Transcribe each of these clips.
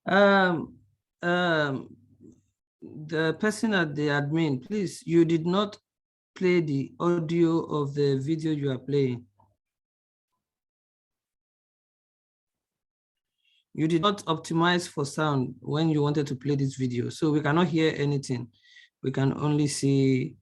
Um, um, the person at the admin, please, you did not play the audio of the video you are playing. You did not optimize for sound when you wanted to play this video, so we cannot hear anything. We can only see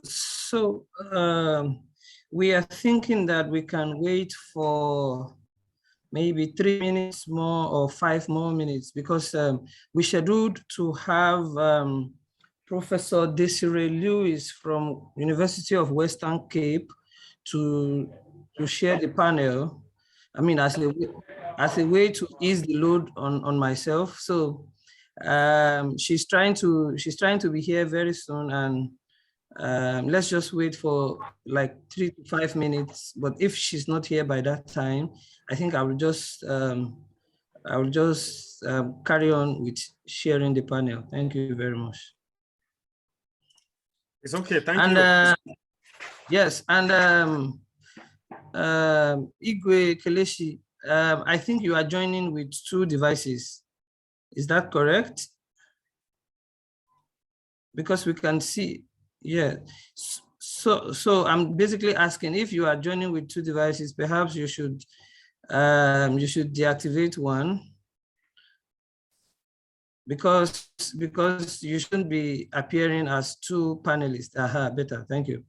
So we are thinking that we can wait for maybe 3 minutes more or 5 more minutes, because we scheduled to have Professor Desiree Lewis from University of Western Cape to share the panel. I mean, as a way to ease the load on myself. So she's trying to be here very soon, and let's just wait for like 3 to 5 minutes. But if she's not here by that time, I think I will just carry on with sharing the panel. Thank you very much. It's okay. Thank you. Yes, and Igwe, Keleshi, I think you are joining with 2 devices. Is that correct? Because we can see, yeah. So I'm basically asking, if you are joining with 2 devices, perhaps you should deactivate one, because you shouldn't be appearing as 2 panelists. Aha, better. Thank you.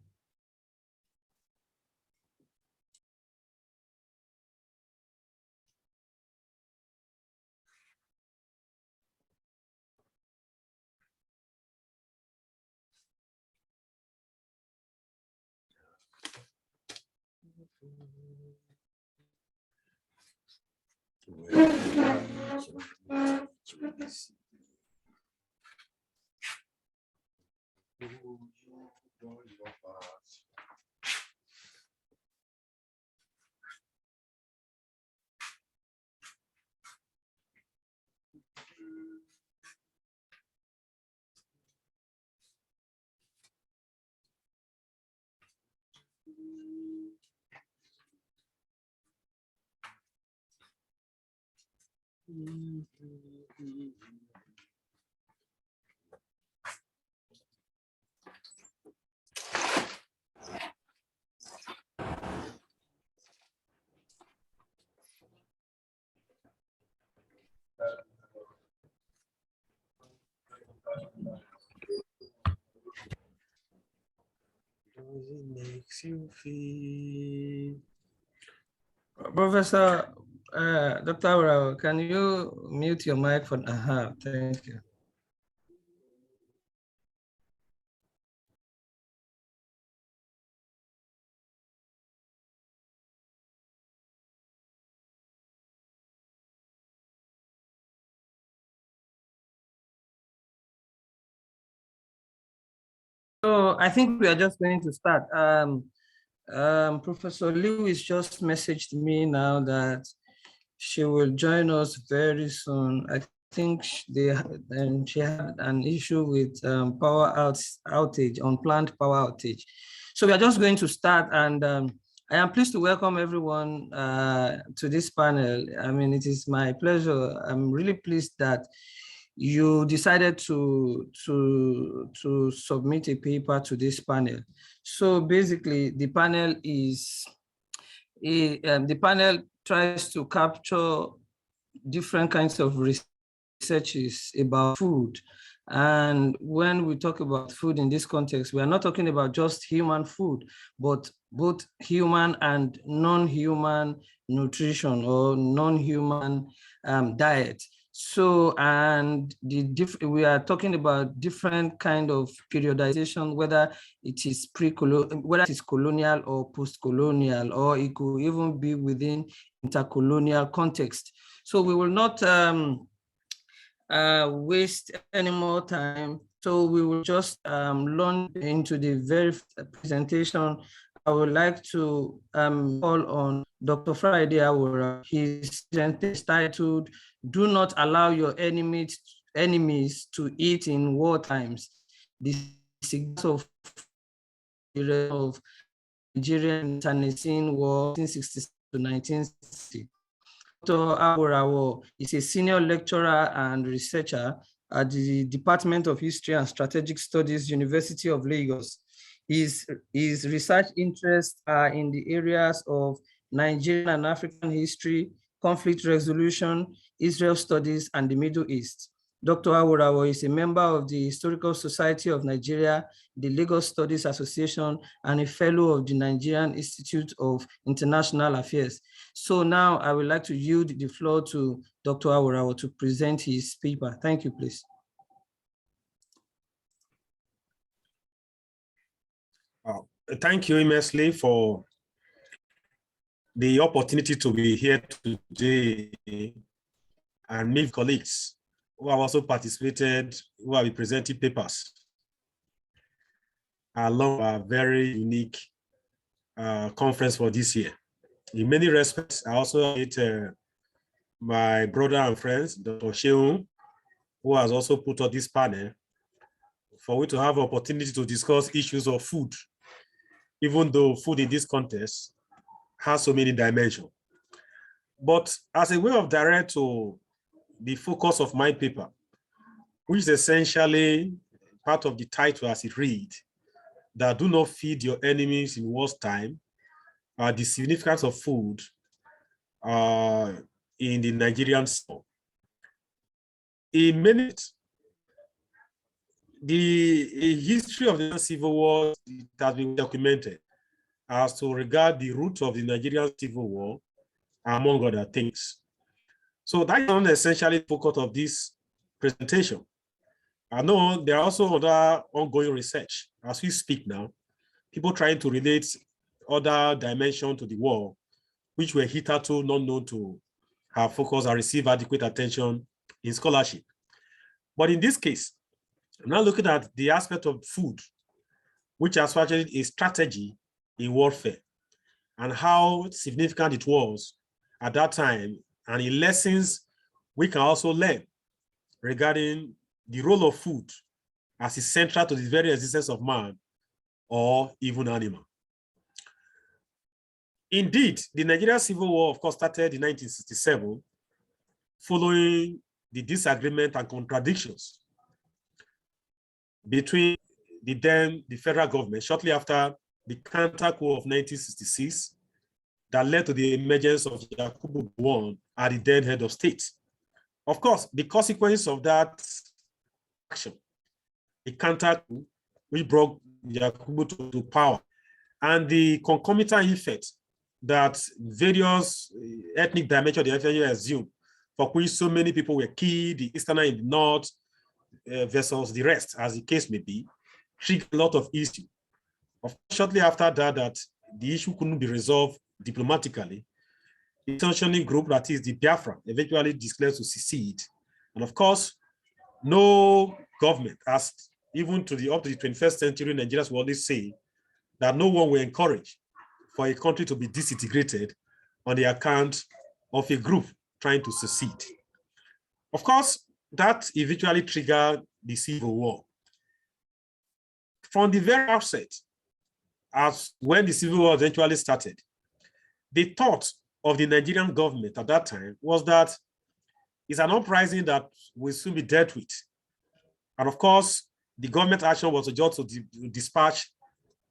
Professor Dr. Abrao, can you mute your mic for thank you. So I think we are just going to start. Professor Lewis just messaged me now that she will join us very soon. I think she had an issue with power outage, unplanned power outage. So we are just going to start, and I am pleased to welcome everyone to this panel. I mean, it is my pleasure. I'm really pleased that you decided to submit a paper to this panel. So basically, the panel tries to capture different kinds of researches about food. And when we talk about food in this context, we are not talking about just human food, but both human and non-human nutrition or non-human diet. So, and we are talking about different kind of periodization, whether it is whether it is colonial or post-colonial, or it could even be within intercolonial context. So we will not waste any more time. So we will just launch into the very presentation. I would like to call on Dr. Friday Awora. His presentation is titled, "Do Not Allow Your Enemies to Eat in War Times, the Significance of Nigerian Internecine War 1966 to 1960. Dr. Awora is a senior lecturer and researcher at the Department of History and Strategic Studies, University of Lagos. His research interests are in the areas of Nigerian and African history, conflict resolution, Israel studies, and the Middle East. Dr. Awora is a member of the Historical Society of Nigeria, the Lagos Studies Association, and a fellow of the Nigerian Institute of International Affairs. So now I would like to yield the floor to Dr. Awora to present his paper. Thank you, please. Thank you immensely for the opportunity to be here today and meet colleagues who have also participated, who have presented papers along a very unique conference for this year. In many respects, I also meet my brother and friends, Dr. Sheung, who has also put on this panel for we to have opportunity to discuss issues of food, even though food in this context has so many dimensions. But as a way of direct to the focus of my paper, which is essentially part of the title as it reads, that do not feed your enemies in war's time, the significance of food in the Nigerian Civil War. In minutes, the history of the Civil War has been documented as to regard the root of the Nigerian Civil War, among other things. So that is essentially the focus of this presentation. I know there are also other ongoing research as we speak now, people trying to relate other dimensions to the war, which were hitherto not known to have focused and receive adequate attention in scholarship. But in this case, I'm now looking at the aspect of food, which is actually a strategy in warfare, and how significant it was at that time, and in lessons we can also learn regarding the role of food as is central to the very existence of man or even animal. Indeed, the Nigerian Civil War, of course, started in 1967, following the disagreement and contradictions between the federal government shortly after the counter-coup of 1966 that led to the emergence of Yakubu Gowon as the then head of state. Of course, the consequence of that action, the counter-coup, which brought Yakubu to power, and the concomitant effect that various ethnic dimensions they actually assume, for which so many people were killed, the Easterner in the North versus the rest, as the case may be, triggered a lot of issues. Shortly after that, the issue couldn't be resolved diplomatically. The sanctioning group, that is the Biafra, eventually declared to secede. And of course, no government, as even up to the 21st century, Nigerians will always say that no one will encourage for a country to be disintegrated on the account of a group trying to secede. Of course, that eventually triggered the Civil War. From the very outset, as when the Civil War eventually started, the thought of the Nigerian government at that time was that it's an uprising that will soon be dealt with. And of course, the government action was just to dispatch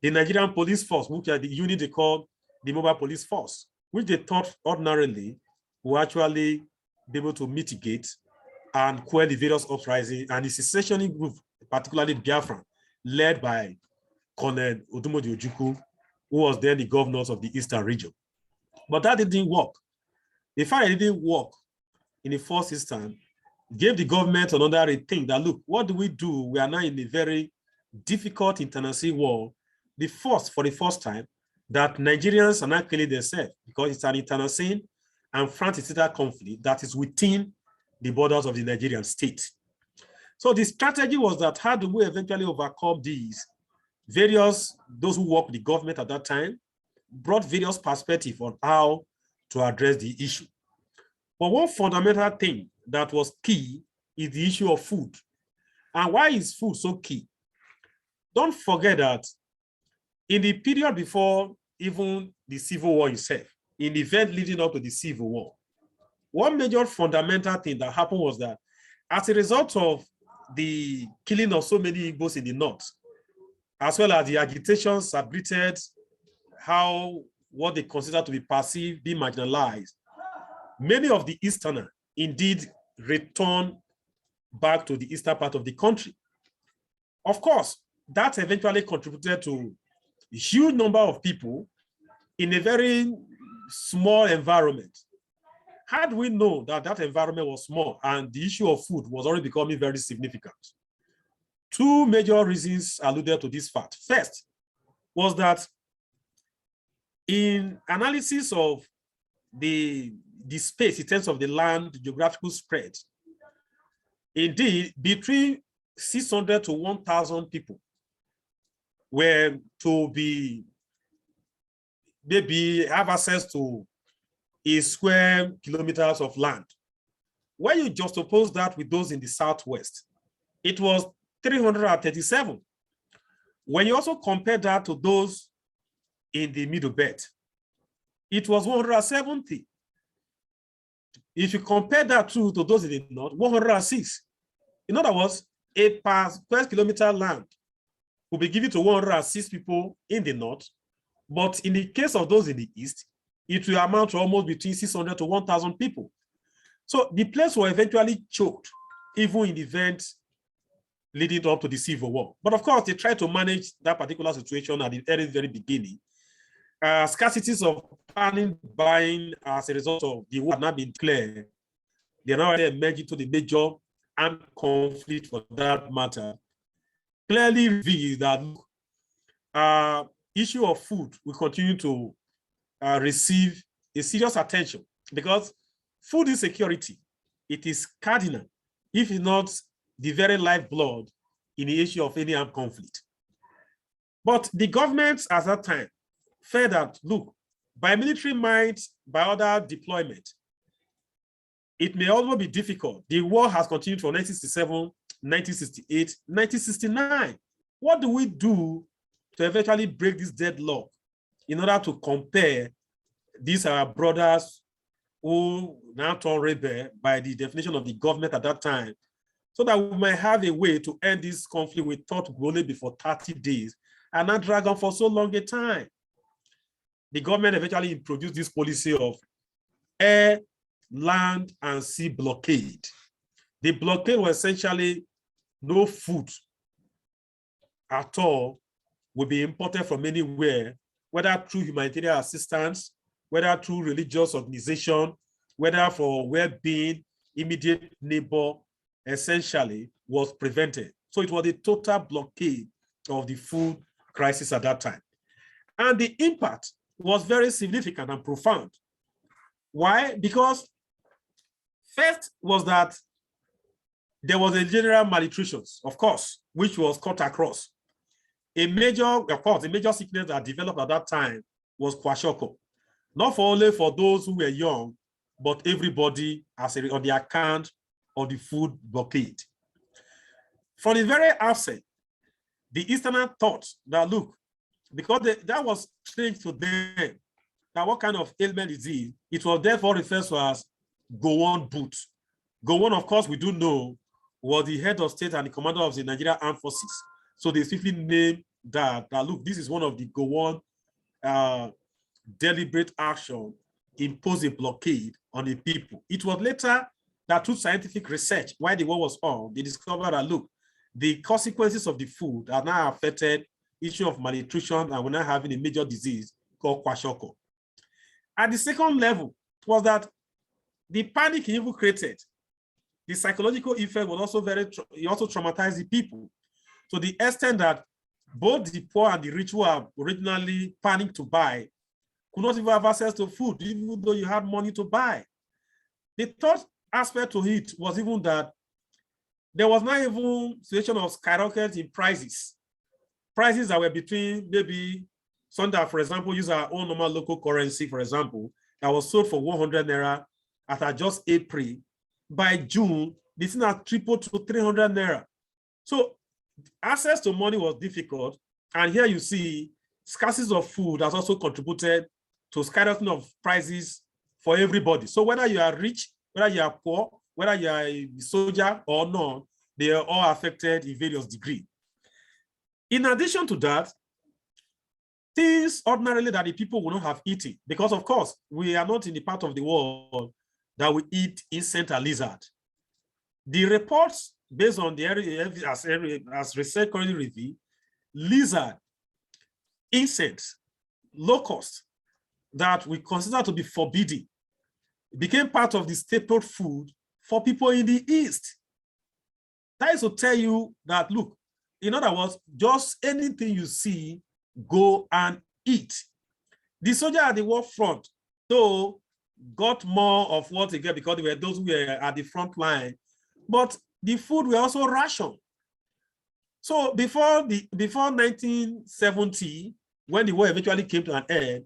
the Nigerian police force, which are the unit they call the mobile police force, which they thought ordinarily will actually be able to mitigate and quell the various uprisings. And the secessionist group, particularly the Biafran, led by Colonel Odumodi Ojukwu, who was then the governor of the Eastern region. But that didn't work. The fact it didn't work in the first instance gave the government another thing that, look, what do? We are now in a very difficult international war. For the first time, that Nigerians are not killing themselves because it's an international and fratricide conflict that is within the borders of the Nigerian state. So the strategy was that how do we eventually overcome these? Those who worked with the government at that time brought various perspectives on how to address the issue. But one fundamental thing that was key is the issue of food. And why is food so key? Don't forget that in the period before even the Civil War itself, in the event leading up to the Civil War, one major fundamental thing that happened was that as a result of the killing of so many Igbos in the North, as well as the agitations celebrated what they consider to be perceived, being marginalized, many of the Easterners indeed returned back to the eastern part of the country. Of course, that eventually contributed to a huge number of people in a very small environment. How do we know that that environment was small and the issue of food was already becoming very significant? Two major reasons alluded to this fact. First was that in analysis of the space in terms of the land, the geographical spread, indeed, between 600 to 1,000 people were to be maybe have access to a square kilometers of land. When you just oppose that with those in the Southwest, it was 337. When you also compare that to those in the Middle Belt, it was 170. If you compare that to those in the North, 106. In other words, a per square kilometer land will be given to 106 people in the North, but in the case of those in the East, it will amount to almost between 600 to 1,000 people. So the place was eventually choked, even in the event leading up to the Civil War. But of course, they tried to manage that particular situation at the very beginning. Scarcities of planning, buying as a result of the war had not been declared. They are now emerging into the major armed conflict for that matter. Clearly reveals that issue of food will continue to receive a serious attention because food insecurity, it is cardinal, if not the very lifeblood in the issue of any armed conflict. But the governments at that time felt that, look, by military might, by other deployment, it may also be difficult. The war has continued from 1967, 1968, 1969. What do we do to eventually break this deadlock in order to compare these our brothers who now turn rebel by the definition of the government at that time, so that we might have a way to end this conflict we thought would only be for 30 days and not drag on for so long a time? The government eventually introduced this policy of air, land, and sea blockade. The blockade was essentially no food at all will be imported from anywhere whether through humanitarian assistance, whether through religious organization, whether for well-being, immediate neighbor, essentially was prevented. So it was a total blockade of the food crisis at that time. And the impact was very significant and profound. Why? Because first was that there was a general malnutrition, of course, which was cut across. A major sickness that developed at that time was kwashiorkor. Not only for those who were young, but everybody on the account of the food blockade. From the very outset, the Easterners thought that, look, because that was strange to them, that what kind of ailment is it? It was therefore referred to as Gowon boot. Gowon, of course, we do know, was the head of state and the commander of the Nigerian Armed Forces. So they simply named that look, this is one of the Gowon deliberate action, impose a blockade on the people. It was later that through scientific research, while the war was on, they discovered that, look, the consequences of the food are now affected issue of malnutrition, and we're now having a major disease called kwashiorkor. At the second level was that the panic he even created, the psychological effect was also it also traumatized the people to the extent that both the poor and the rich who are originally planning to buy could not even have access to food, even though you had money to buy. The third aspect to it was even that there was not even a situation of skyrocket in prices. Prices that were between maybe something, for example, use our own normal local currency, for example, that was sold for 100 naira at just April. By June, this thing had tripled to 300 naira. So access to money was difficult. And here you see scarcity of food has also contributed to skyrocketing of prices for everybody. So whether you are rich, whether you are poor, whether you are a soldier or not, they are all affected in various degrees. In addition to that, things ordinarily that the people will not have eaten, because of course, we are not in the part of the world that we eat insect and lizard. The reports based on the area as research currently reveal, lizard, insects, locusts that we consider to be forbidden became part of the staple food for people in the East. That is to tell you that, look, in other words, just anything you see, go and eat. The soldier at the war front, though, got more of what they get because they were those who were at the front line, but the food were also rationed. So before 1970, when the war eventually came to an end,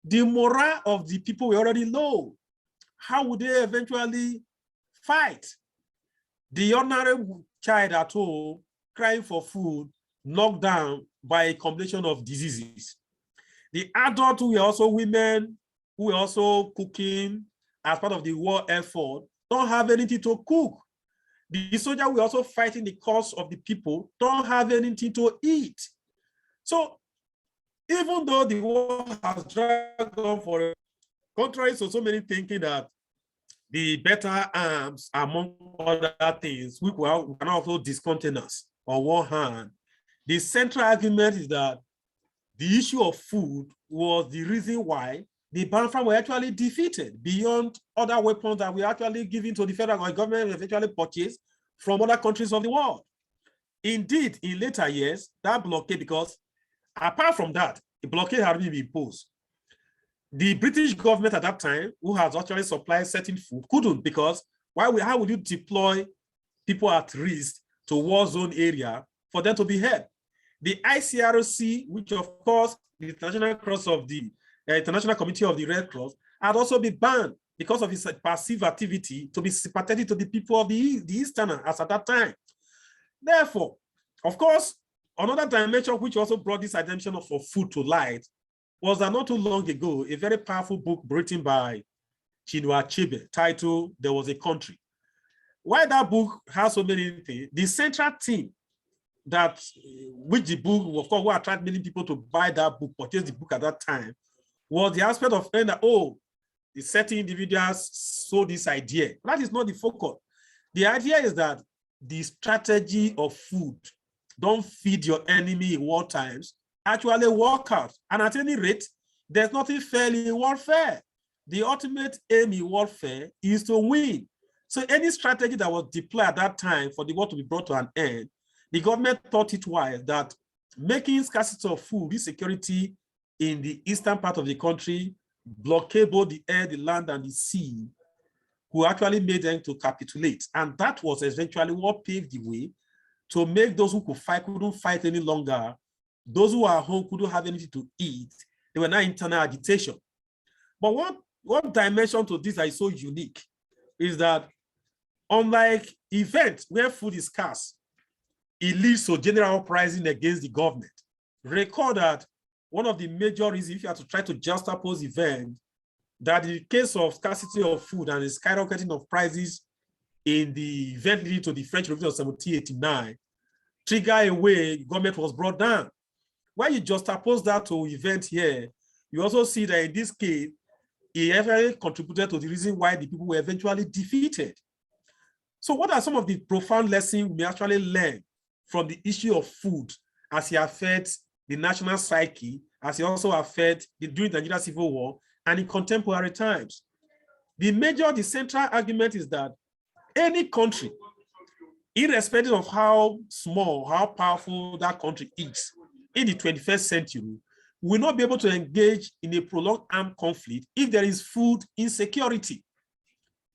the morale of the people were already low. How would they eventually fight? The ordinary child at home crying for food, knocked down by a combination of diseases. The adults who were also women, who were also cooking as part of the war effort, don't have anything to cook. The soldiers who were also fighting the cause of the people don't have anything to eat. So even though the war has dragged on for, contrary to so many thinking that the better arms, among other things, we can also discontinue us on one hand. The central argument is that the issue of food was the reason why the Biafra were actually defeated beyond other weapons that were actually given to the federal government, eventually purchased from other countries of the world. Indeed, in later years, that blockade, because apart from that, the blockade had been imposed. The British government at that time, who has actually supplied certain food, couldn't, because how would you deploy people at risk to war zone area for them to be helped? The ICRC, which of course the International Cross of the International Committee of the Red Cross, had also been banned because of its passive activity to be sympathetic to the people of the Easterners as at that time. Therefore, of course, another dimension which also brought this dimension of food to light was that not too long ago, a very powerful book written by Chinua Achebe titled There Was a Country. Why that book has so many things, the central theme that which the book, of course, will attract many people to buy that book, purchase the book at that time, was the aspect of saying that, oh, the certain individuals sold this idea. That is not the focus. The idea is that the strategy of food, don't feed your enemy in war times, actually work out. And at any rate, there's nothing fair in warfare. The ultimate aim in warfare is to win. So any strategy that was deployed at that time for the war to be brought to an end, the government thought it wise that making scarcity of food, insecurity in the eastern part of the country, blockade both the air, the land, and the sea, who actually made them to capitulate. And that was eventually what paved the way to make those who could fight couldn't fight any longer. Those who are home couldn't have anything to eat. They were now internal agitation. But one dimension to this that is so unique is that unlike events where food is scarce, it leads to general uprising against the government. Recall that one of the major reasons, if you have to try to juxtapose events, that in the case of scarcity of food and the skyrocketing of prices in the event leading to the French Revolution of 1789, trigger a way government was brought down. When you juxtapose that to event here, you also see that in this case, it actually contributed to the reason why the people were eventually defeated. So what are some of the profound lessons we actually learn from the issue of food as it affects the national psyche, as it also affects during the Nigerian Civil War and in contemporary times? The central argument is that any country, irrespective of how small, how powerful that country is in the 21st century, will not be able to engage in a prolonged armed conflict if there is food insecurity.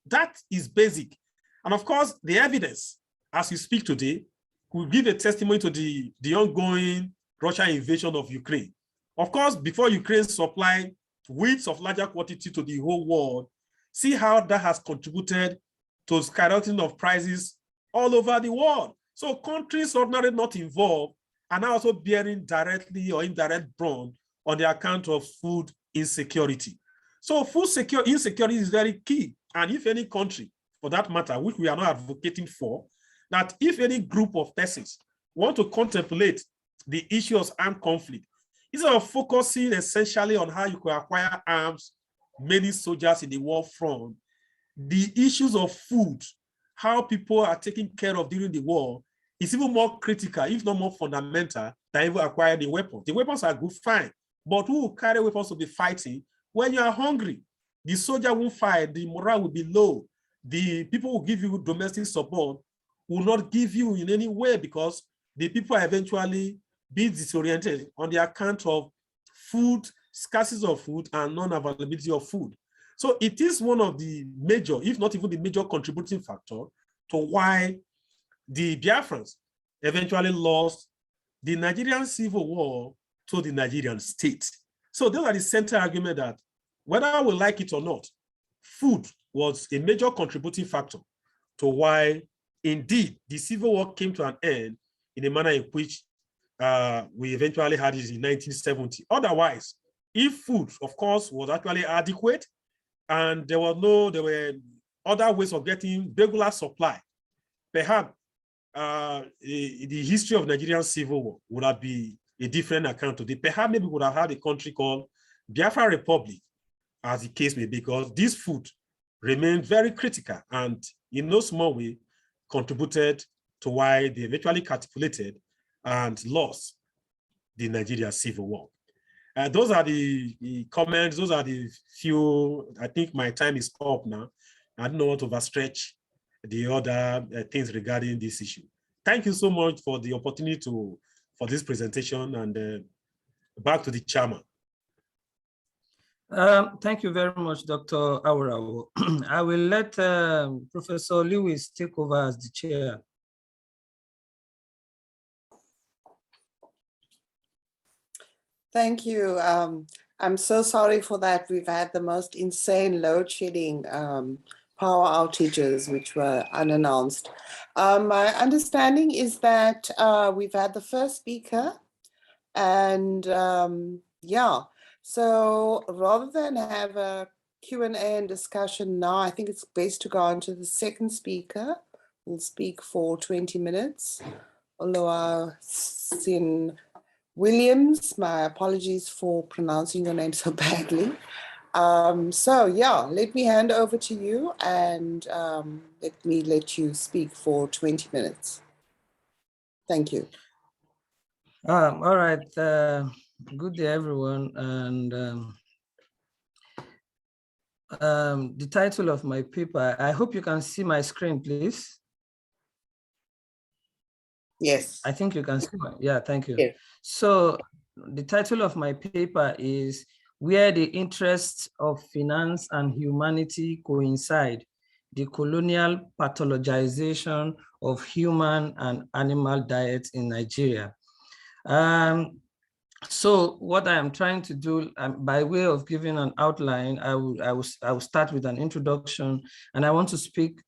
That is basic. And of course, the evidence, as we speak today, will give a testimony to the ongoing Russian invasion of Ukraine. Of course, before Ukraine supplied wheat of larger quantity to the whole world, see how that has contributed to skyrocketing of prices all over the world. So countries ordinarily not involved are now also bearing directly or indirect burn on the account of food insecurity. So food insecurity is very key. And if any country, for that matter, which we are not advocating for, that if any group of persons want to contemplate the issue of armed conflict, instead of focusing essentially on how you can acquire arms, many soldiers in the war front, the issues of food, how people are taken care of during the war, is even more critical, if not more fundamental, than even acquiring the weapons. The weapons are good, fine, but who will carry weapons to be fighting when you are hungry? The soldier won't fight, the morale will be low. The people who give you domestic support will not give you in any way because the people are eventually being disoriented on the account of food, scarcity of food, and non-availability of food. So it is one of the major, if not even the major contributing factor to why the Biafrans eventually lost the Nigerian Civil War to the Nigerian state. So those are the central argument that whether we like it or not, food was a major contributing factor to why indeed the Civil War came to an end in a manner in which we eventually had it in 1970. Otherwise, if food, of course, was actually adequate and there were other ways of getting regular supply, perhaps the history of Nigerian Civil War would have been a different account today. Perhaps maybe we would have had a country called Biafra Republic, as the case may be, because this food remained very critical and in no small way contributed to why they eventually capitulated and lost the Nigerian Civil War. Those are the comments, those are the few. I think my time is up now. I don't want to overstretch the other things regarding this issue. Thank you so much for the opportunity for this presentation, and back to the chairman. Thank you very much, Dr. Awurawo. I will let Professor Lewis take over as the chair. Thank you. I'm so sorry for that. We've had the most insane load shedding power outages, which were unannounced. My understanding is that we've had the first speaker, and yeah, so rather than have a Q&A and discussion now, I think it's best to go on to the second speaker. We'll speak for 20 minutes. Oluwaseun Williams, my apologies for pronouncing your name so badly. So yeah, let me hand over to you and let you speak for 20 minutes. Thank you. All right. Good day, everyone. And the title of my paper, I hope you can see my screen, please. Yes. I think you can see my, yeah, thank you. Yeah. So the title of my paper is Where the Interests of Finance and Humanity Coincide, the Colonial Pathologization of Human and Animal Diets in Nigeria. So what I am trying to do, by way of giving an outline, I will start with an introduction, and I want to speak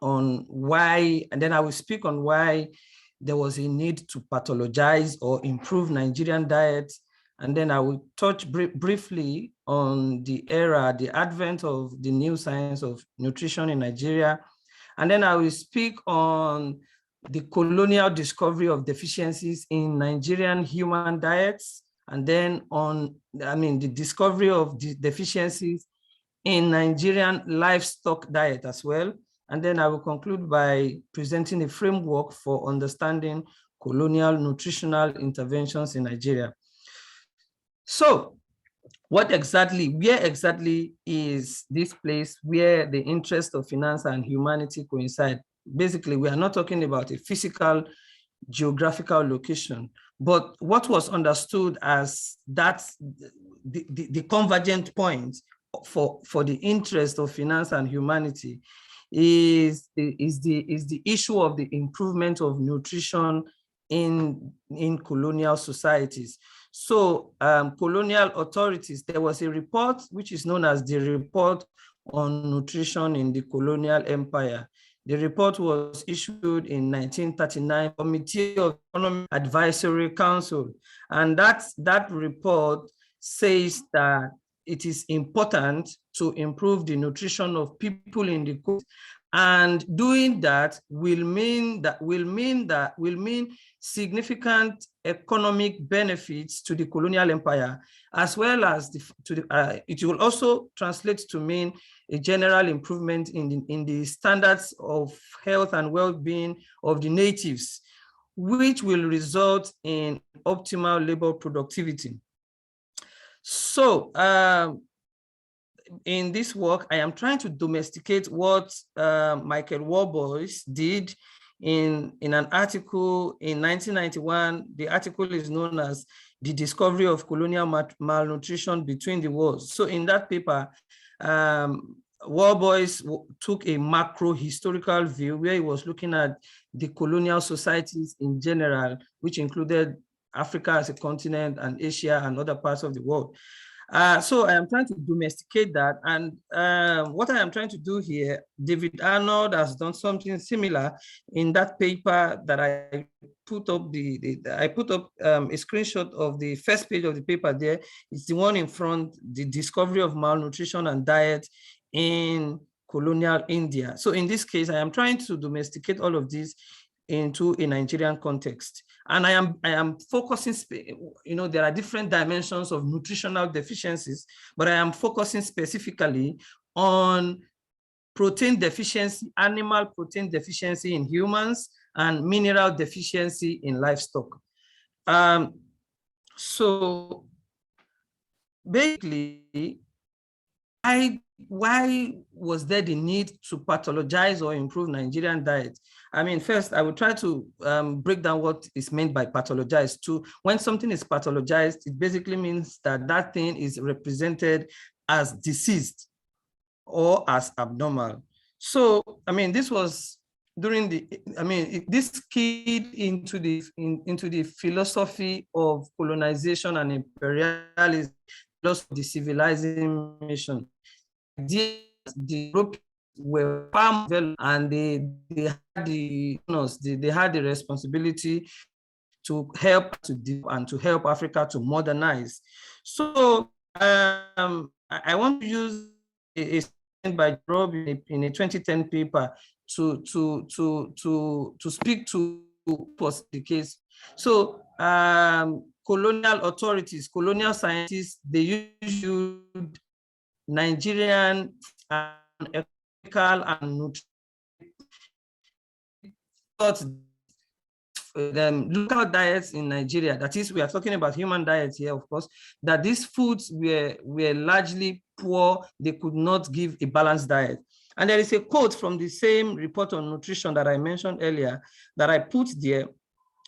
on why, and then I will speak on why there was a need to pathologize or improve Nigerian diets. And then I will touch briefly on the advent of the new science of nutrition in Nigeria. And then I will speak on the colonial discovery of deficiencies in Nigerian human diets, and then on, the discovery of the deficiencies in Nigerian livestock diet as well. And then I will conclude by presenting a framework for understanding colonial nutritional interventions in Nigeria. So where exactly is this place where the interest of finance and humanity coincide? Basically, we are not talking about a physical geographical location, but what was understood as that's the convergent point for the interest of finance and humanity is the issue of the improvement of nutrition in colonial societies. So colonial authorities, there was a report which is known as the Report on Nutrition in the Colonial Empire. The report was issued in 1939, Committee of Economic Advisory Council. And that report says that it is important to improve the nutrition of people in the coast. And doing that will mean significant economic benefits to the colonial empire, as well as it will also translate to mean a general improvement in the standards of health and well-being of the natives, which will result in optimal labor productivity. So in this work, I am trying to domesticate what Michael Warboys did in an article in 1991. The article is known as The Discovery of Colonial Malnutrition Between the Wars. So in that paper, Warboys took a macro historical view where he was looking at the colonial societies in general, which included Africa as a continent and Asia and other parts of the world. So I am trying to domesticate that. And what I am trying to do here, David Arnold has done something similar in that paper that I put up. I put up a screenshot of the first page of the paper there. It's the one in front, the discovery of malnutrition and diet in colonial India. So in this case, I am trying to domesticate all of this into a Nigerian context. And I am focusing, there are different dimensions of nutritional deficiencies, but I am focusing specifically on protein deficiency, animal protein deficiency in humans, and mineral deficiency in livestock. So basically, why was there the need to pathologize or improve Nigerian diet? I mean, first, I will try to break down what is meant by pathologize. When something is pathologized, it basically means that that thing is represented as diseased or as abnormal. So, I mean, this was during this keyed into the philosophy of colonization and imperialism, the civilizing mission. The Europeans were far more, and they had the responsibility to help to help Africa to modernize. So I want to use a statement by Rob in a 2010 paper to speak to was the case. So colonial authorities, colonial scientists, they used Nigerian and economical and nutritional local diets in Nigeria, that is, we are talking about human diets here, of course, that these foods were largely poor. They could not give a balanced diet. And there is a quote from the same report on nutrition that I mentioned earlier that I put there,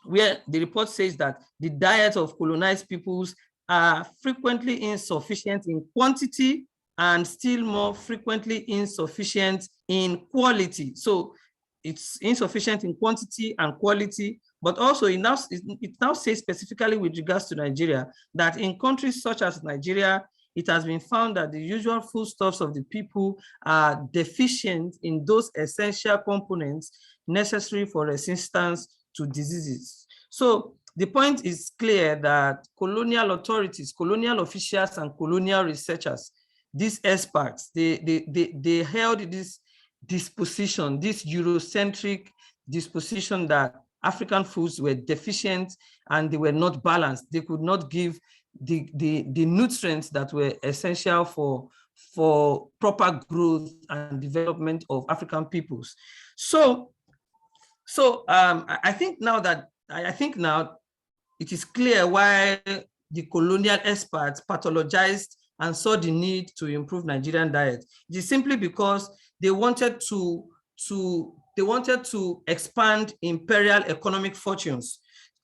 where the report says that the diet of colonized peoples are frequently insufficient in quantity and still more frequently insufficient in quality. So it's insufficient in quantity and quality, but also it now says specifically with regards to Nigeria that in countries such as Nigeria, it has been found that the usual foodstuffs of the people are deficient in those essential components necessary for resistance to diseases. So the point is clear that colonial authorities, colonial officials, and colonial researchers, these experts, they held this disposition, this Eurocentric disposition that African foods were deficient and they were not balanced. They could not give the nutrients that were essential for proper growth and development of African peoples. So I think now it is clear why the colonial experts pathologized and saw the need to improve Nigerian diet. It is simply because they wanted to expand imperial economic fortunes.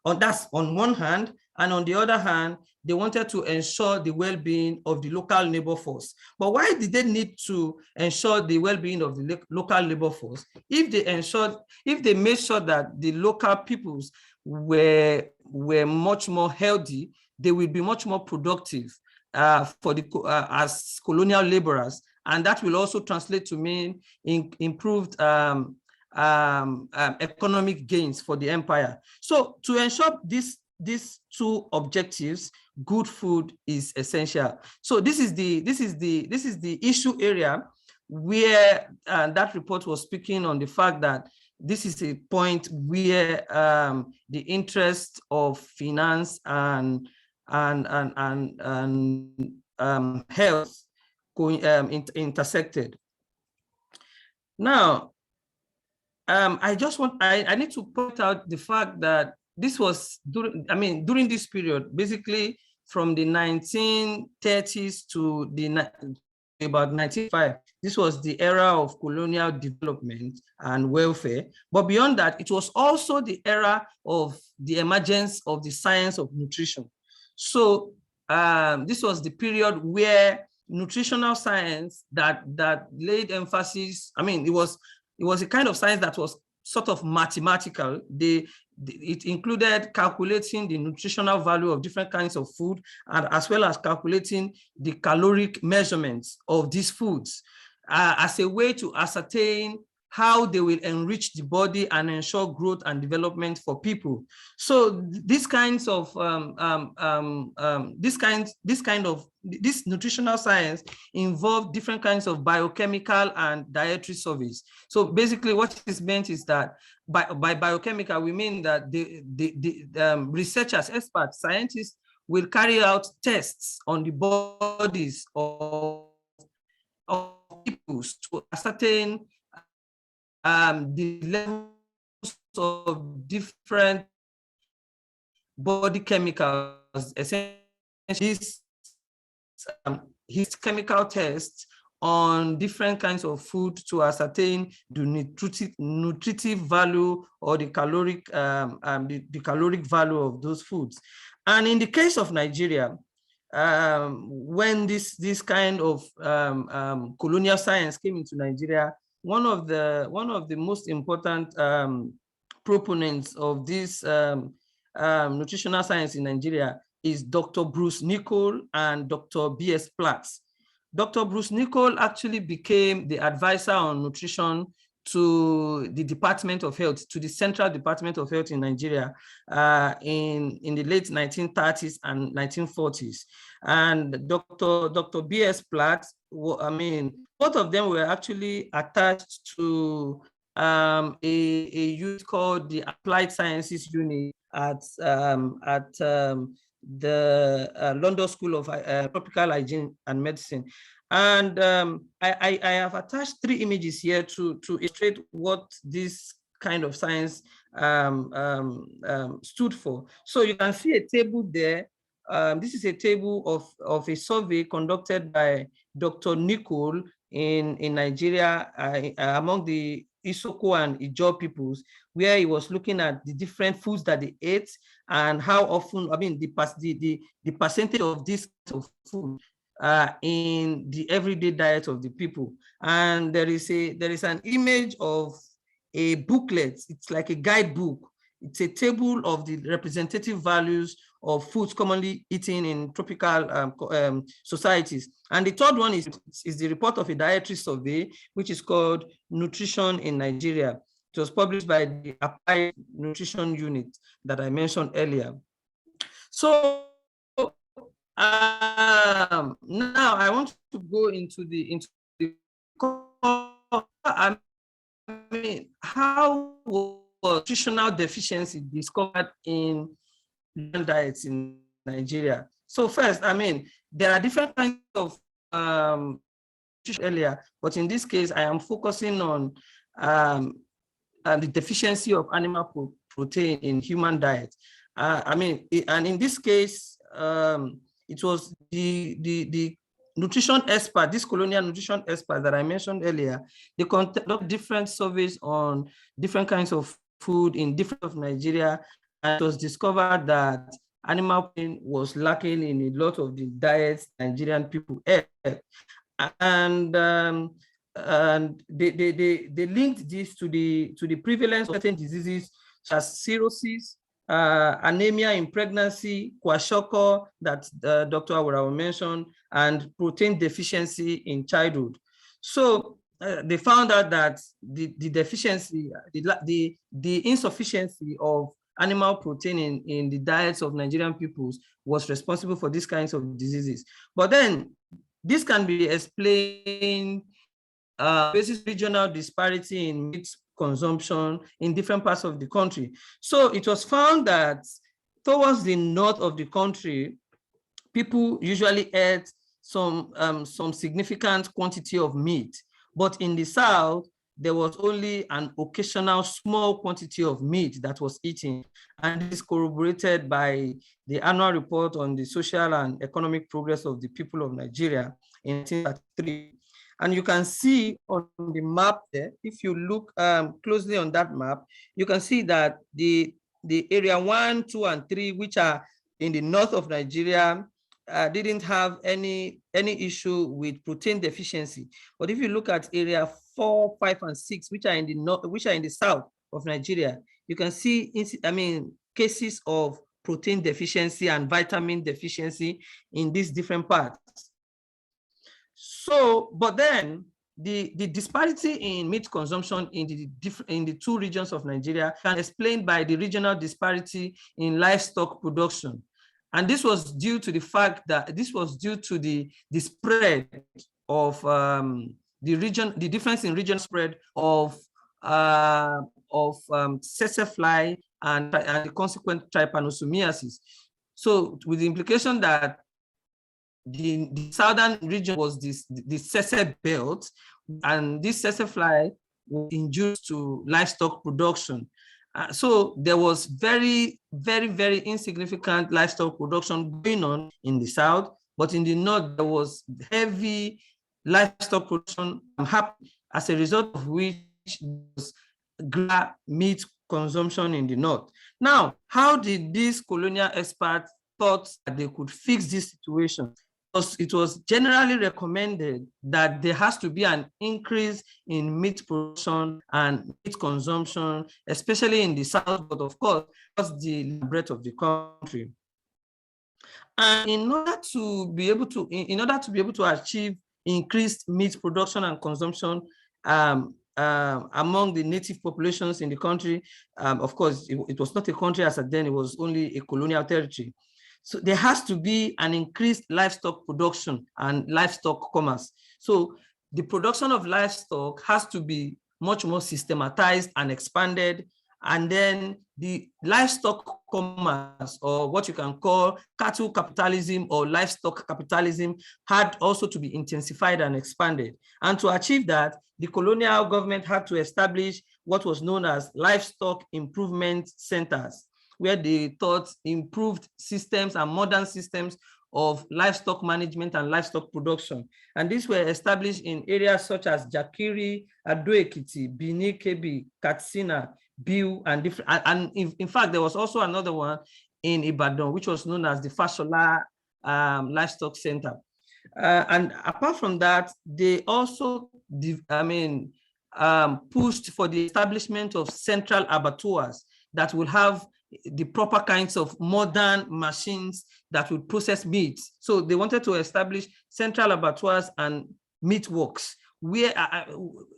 That's on one hand, and on the other hand, they wanted to ensure the well-being of the local labor force. But why did they need to ensure the well-being of the local labor force? If they made sure that the local peoples were much more healthy, they will be much more productive as colonial laborers, and that will also translate to mean improved economic gains for the empire. So to ensure these two objectives, good food is essential. So this is the issue area where that report was speaking on the fact that this is a point where the interest of finance and health intersected. Now, I need to point out the fact that this was during this period, basically from the 1930s to about 1905. This was the era of colonial development and welfare. But beyond that, it was also the era of the emergence of the science of nutrition. So this was the period where nutritional science that laid emphasis, it was a kind of science that was sort of mathematical. It included calculating the nutritional value of different kinds of food, and as well as calculating the caloric measurements of these foods as a way to ascertain how they will enrich the body and ensure growth and development for people. So this nutritional science involved different kinds of biochemical and dietary surveys. So basically what is meant is that by biochemical, we mean that the researchers, experts, scientists will carry out tests on the bodies of people to ascertain the levels of different body chemicals. Essentially, his chemical tests on different kinds of food to ascertain the nutritive value or the caloric value of those foods. And in the case of Nigeria, when this kind of colonial science came into Nigeria, one of the most important proponents of this nutritional science in Nigeria is Dr. Bruce Nichol and Dr. B.S. Platts. Dr. Bruce Nichol actually became the advisor on nutrition to the Department of Health, to the Central Department of Health in Nigeria in the late 1930s and 1940s. And Dr. B.S. Platts, both of them were actually attached to a unit called the Applied Sciences Unit at the London School of Tropical Hygiene and Medicine. And I have attached 3 images here to illustrate what this kind of science stood for. So you can see a table there. This is a table of a survey conducted by Dr. Nicole in Nigeria among the Isoko and Ijaw peoples, where he was looking at the different foods that they ate and how often, I mean, the percentage of this food in the everyday diet of the people. And there is an image of a booklet. It's like a guidebook. It's a table of the representative values of foods commonly eaten in tropical societies. And the third one is the report of a dietary survey, which is called Nutrition in Nigeria. It was published by the Applied Nutrition Unit that I mentioned earlier. So now I want to go into the I mean, how was nutritional deficiency discovered in diets in Nigeria? So first, I mean, there are different kinds of earlier, but in this case, I am focusing on the deficiency of animal protein in human diet. I mean, and in this case, it was the nutrition expert, this colonial nutrition expert that I mentioned earlier. They conduct different surveys on different kinds of food in different of Nigeria, and it was discovered that animal protein was lacking in a lot of the diets Nigerian people ate. And they linked this to the prevalence of certain diseases such as cirrhosis, anemia in pregnancy, kwashiorkor that Dr. Awurawa mentioned, and protein deficiency in childhood. So they found out that the deficiency, the insufficiency of animal protein in the diets of Nigerian peoples was responsible for these kinds of diseases. But then this can be explained basis regional disparity in meat consumption in different parts of the country. So it was found that towards the north of the country, people usually ate some significant quantity of meat, but in the south, there was only an occasional small quantity of meat that was eaten. And this is corroborated by the annual report on the social and economic progress of the people of Nigeria in 1933. And you can see on the map there, if you look closely on that map, you can see that the area 1, 2, and 3, which are in the north of Nigeria, didn't have any issue with protein deficiency. But if you look at area 4, 5, and 6, which are in the north, which are in the south of Nigeria, you can see, cases of protein deficiency and vitamin deficiency in these different parts. So, but then the disparity in meat consumption in the two regions of Nigeria can be explained by the regional disparity in livestock production. And this was due to the fact that the spread of the difference in regional spread of tsetse fly and the consequent trypanosomiasis. So with the implication that the southern region was the tsetse belt, and this tsetse fly was induced to livestock production. So there was very, very, very insignificant livestock production going on in the south, but in the north, there was heavy livestock production happening, as a result of which was meat consumption in the north. Now, how did these colonial experts thought that they could fix this situation? It was generally recommended that there has to be an increase in meat production and meat consumption, especially in the south, but of course, that's the breadth of the country. And in order to be able to achieve increased meat production and consumption among the native populations in the country, of course, it was not a country as at then; it was only a colonial territory. So there has to be an increased livestock production and livestock commerce. So the production of livestock has to be much more systematized and expanded. And then the livestock commerce, or what you can call cattle capitalism or livestock capitalism, had also to be intensified and expanded. And to achieve that, the colonial government had to establish what was known as livestock improvement centers, where they taught improved systems and modern systems of livestock management and livestock production. And these were established in areas such as Jakiri, Ado-Ekiti, Benin, Kebbi, Katsina, Biu, and different. And in fact, there was also another one in Ibadan, which was known as the Fashola Livestock Center. And apart from that, they also, pushed for the establishment of central abattoirs that will have the proper kinds of modern machines that would process meat. So they wanted to establish central abattoirs and meat works, where,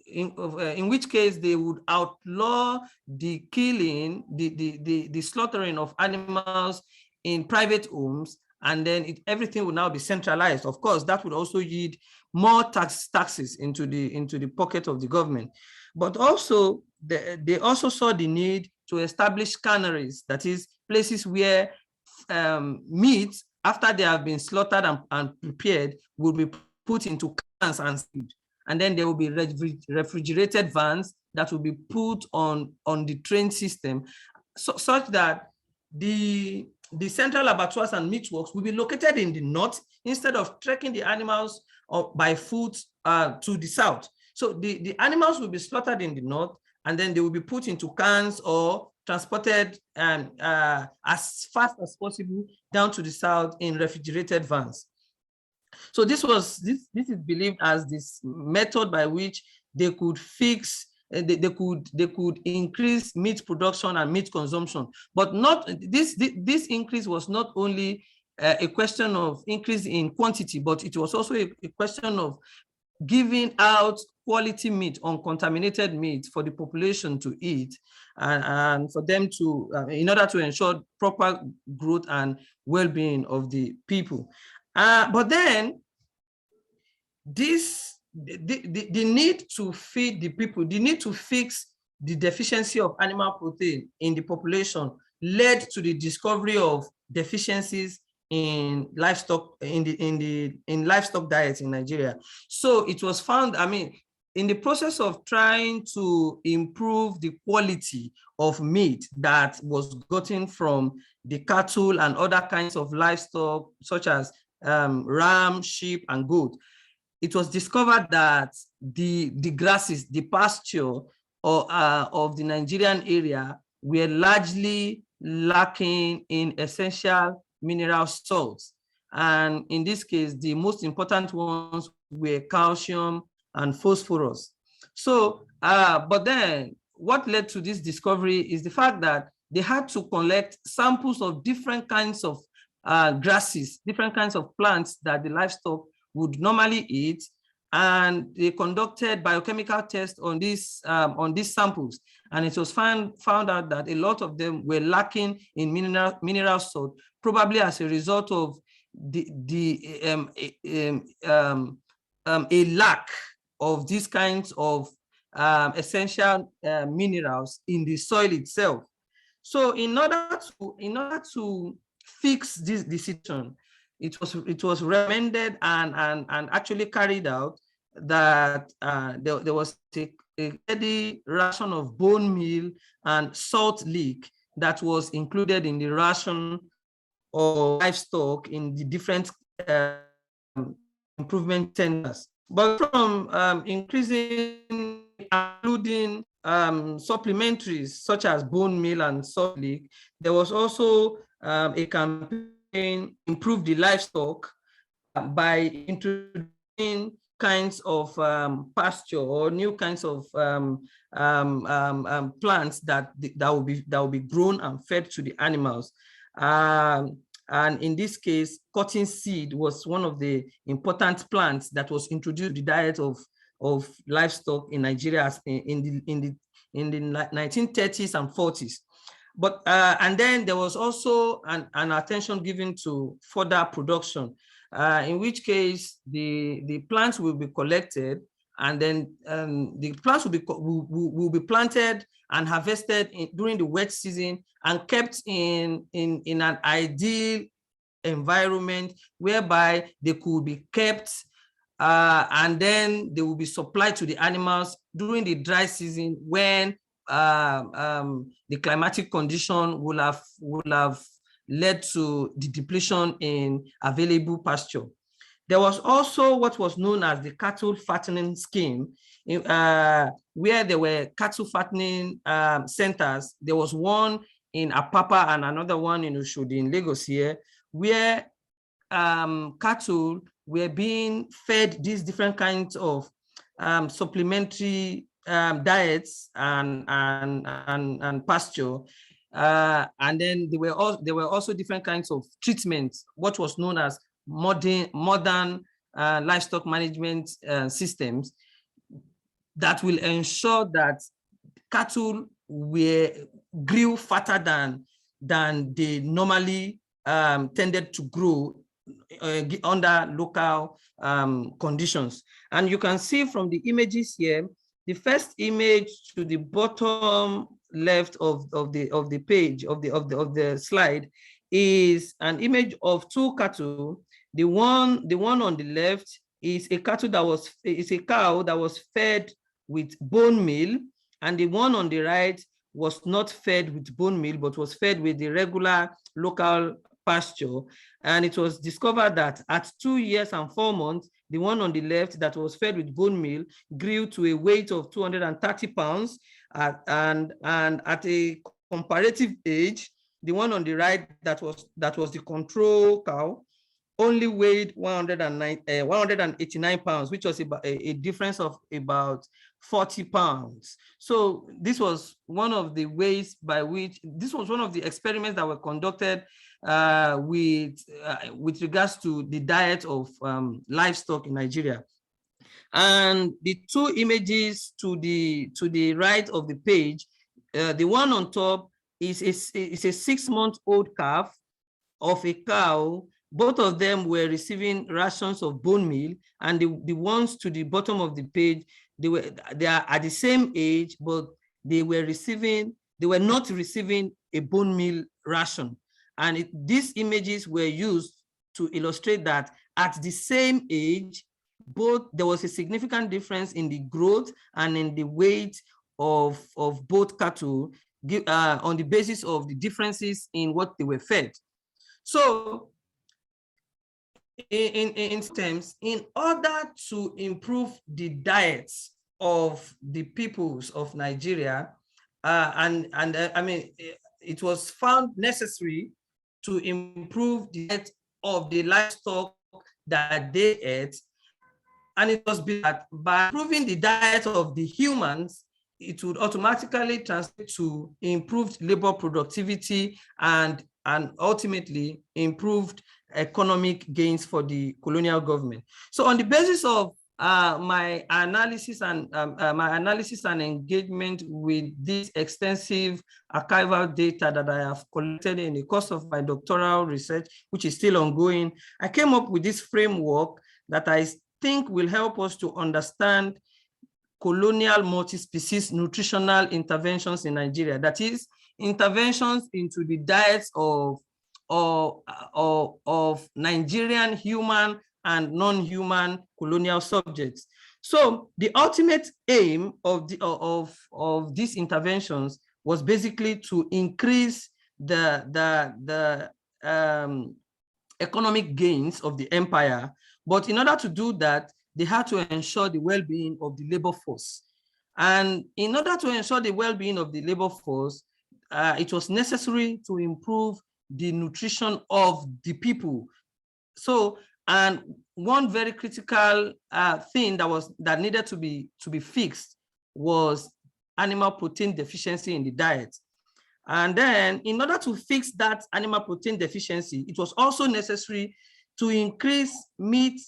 in which case they would outlaw the killing, the slaughtering of animals in private homes, and then everything would now be centralized. Of course, that would also yield more taxes into the pocket of the government. But also, they also saw the need to establish canneries, that is, places where meat, after they have been slaughtered and prepared, will be put into cans and sealed. And then there will be refrigerated vans that will be put on the train system, such that the central abattoirs and meat works will be located in the north instead of trekking the animals by foot to the south. So the animals will be slaughtered in the north, and then they will be put into cans or transported as fast as possible down to the south in refrigerated vans. So this is believed as this method by which they could fix, they could increase meat production and meat consumption. But not this increase was not only a question of increase in quantity, but it was also a question of giving out quality meat, uncontaminated meat for the population to eat, and for them to, in order to ensure proper growth and well-being of the people. But then the need to feed the people, the need to fix the deficiency of animal protein in the population led to the discovery of deficiencies in livestock, in livestock diet in Nigeria. So it was found, in the process of trying to improve the quality of meat that was gotten from the cattle and other kinds of livestock, such as ram, sheep, and goat, it was discovered that the grasses, the pasture of the Nigerian area were largely lacking in essential mineral salts. And in this case, the most important ones were calcium and phosphorus. So, but then what led to this discovery is the fact that they had to collect samples of different kinds of grasses, different kinds of plants that the livestock would normally eat, and they conducted biochemical tests on these samples, and it was found out that a lot of them were lacking in mineral salt, probably as a result of a lack of these kinds of essential minerals in the soil itself. So in order to fix this situation, it was recommended and actually carried out that there was a steady ration of bone meal and salt lick that was included in the ration of livestock in the different improvement centers. But from increasing, including supplementaries such as bone meal and salt lick, there was also a campaign improve the livestock by introducing kinds of pasture or new kinds of plants that will be grown and fed to the animals. And in this case, cotton seed was one of the important plants that was introduced to the diet of livestock in Nigeria in the 1930s and 40s. But and then there was also an attention given to further production, in which case the plants will be collected, and then the plants will be planted and harvested during the wet season and kept in an ideal environment whereby they could be kept, and then they will be supplied to the animals during the dry season when the climatic condition will have led to the depletion in available pasture. There was also what was known as the cattle fattening scheme, where there were cattle fattening centers. There was one in Apapa and another one in Oshodi in Lagos here, where cattle were being fed these different kinds of supplementary diets and pasture. And then there were also different kinds of treatments, what was known as modern livestock management systems that will ensure that cattle grew fatter than they normally tended to grow under local conditions. And you can see from the images here, the first image to the bottom left of the page of the slide is an image of two cattle. The one on the left is a cow that was fed with bone meal, and the one on the right was not fed with bone meal but was fed with the regular local pasture. And it was discovered that at 2 years and 4 months, the one on the left that was fed with bone meal grew to a weight of 230 pounds, and at a comparative age, the one on the right that was the control cow only weighed 189 pounds, which was about a difference of about 40 pounds. So this was one of the ways by which, this was one of the experiments that were conducted with regards to the diet of livestock in Nigeria. And the two images to the right of the page, the one on top is a 6-month-old calf of a cow. Both of them were receiving rations of bone meal, and the ones to the bottom of the page, they are at the same age, but they were not receiving a bone meal ration. And these images were used to illustrate that at the same age, there was a significant difference in the growth and in the weight of both cattle on the basis of the differences in what they were fed. So in terms, in order to improve the diets of the peoples of Nigeria, I mean, it was found necessary to improve the diet of the livestock that they ate. And it was that by improving the diet of the humans, it would automatically translate to improved labor productivity and ultimately improved economic gains for the colonial government. So on the basis of my analysis and engagement with this extensive archival data that I have collected in the course of my doctoral research, which is still ongoing, I came up with this framework that I think will help us to understand colonial multi-species nutritional interventions in Nigeria. That is, interventions into the diets of Nigerian human and non-human colonial subjects. So the ultimate aim of these interventions was basically to increase the economic gains of the empire. But in order to do that, they had to ensure the well-being of the labor force. And in order to ensure the well-being of the labor force, it was necessary to improve the nutrition of the people. So, and one very critical thing that needed to be fixed was animal protein deficiency in the diet. And then, in order to fix that animal protein deficiency, it was also necessary to increase meat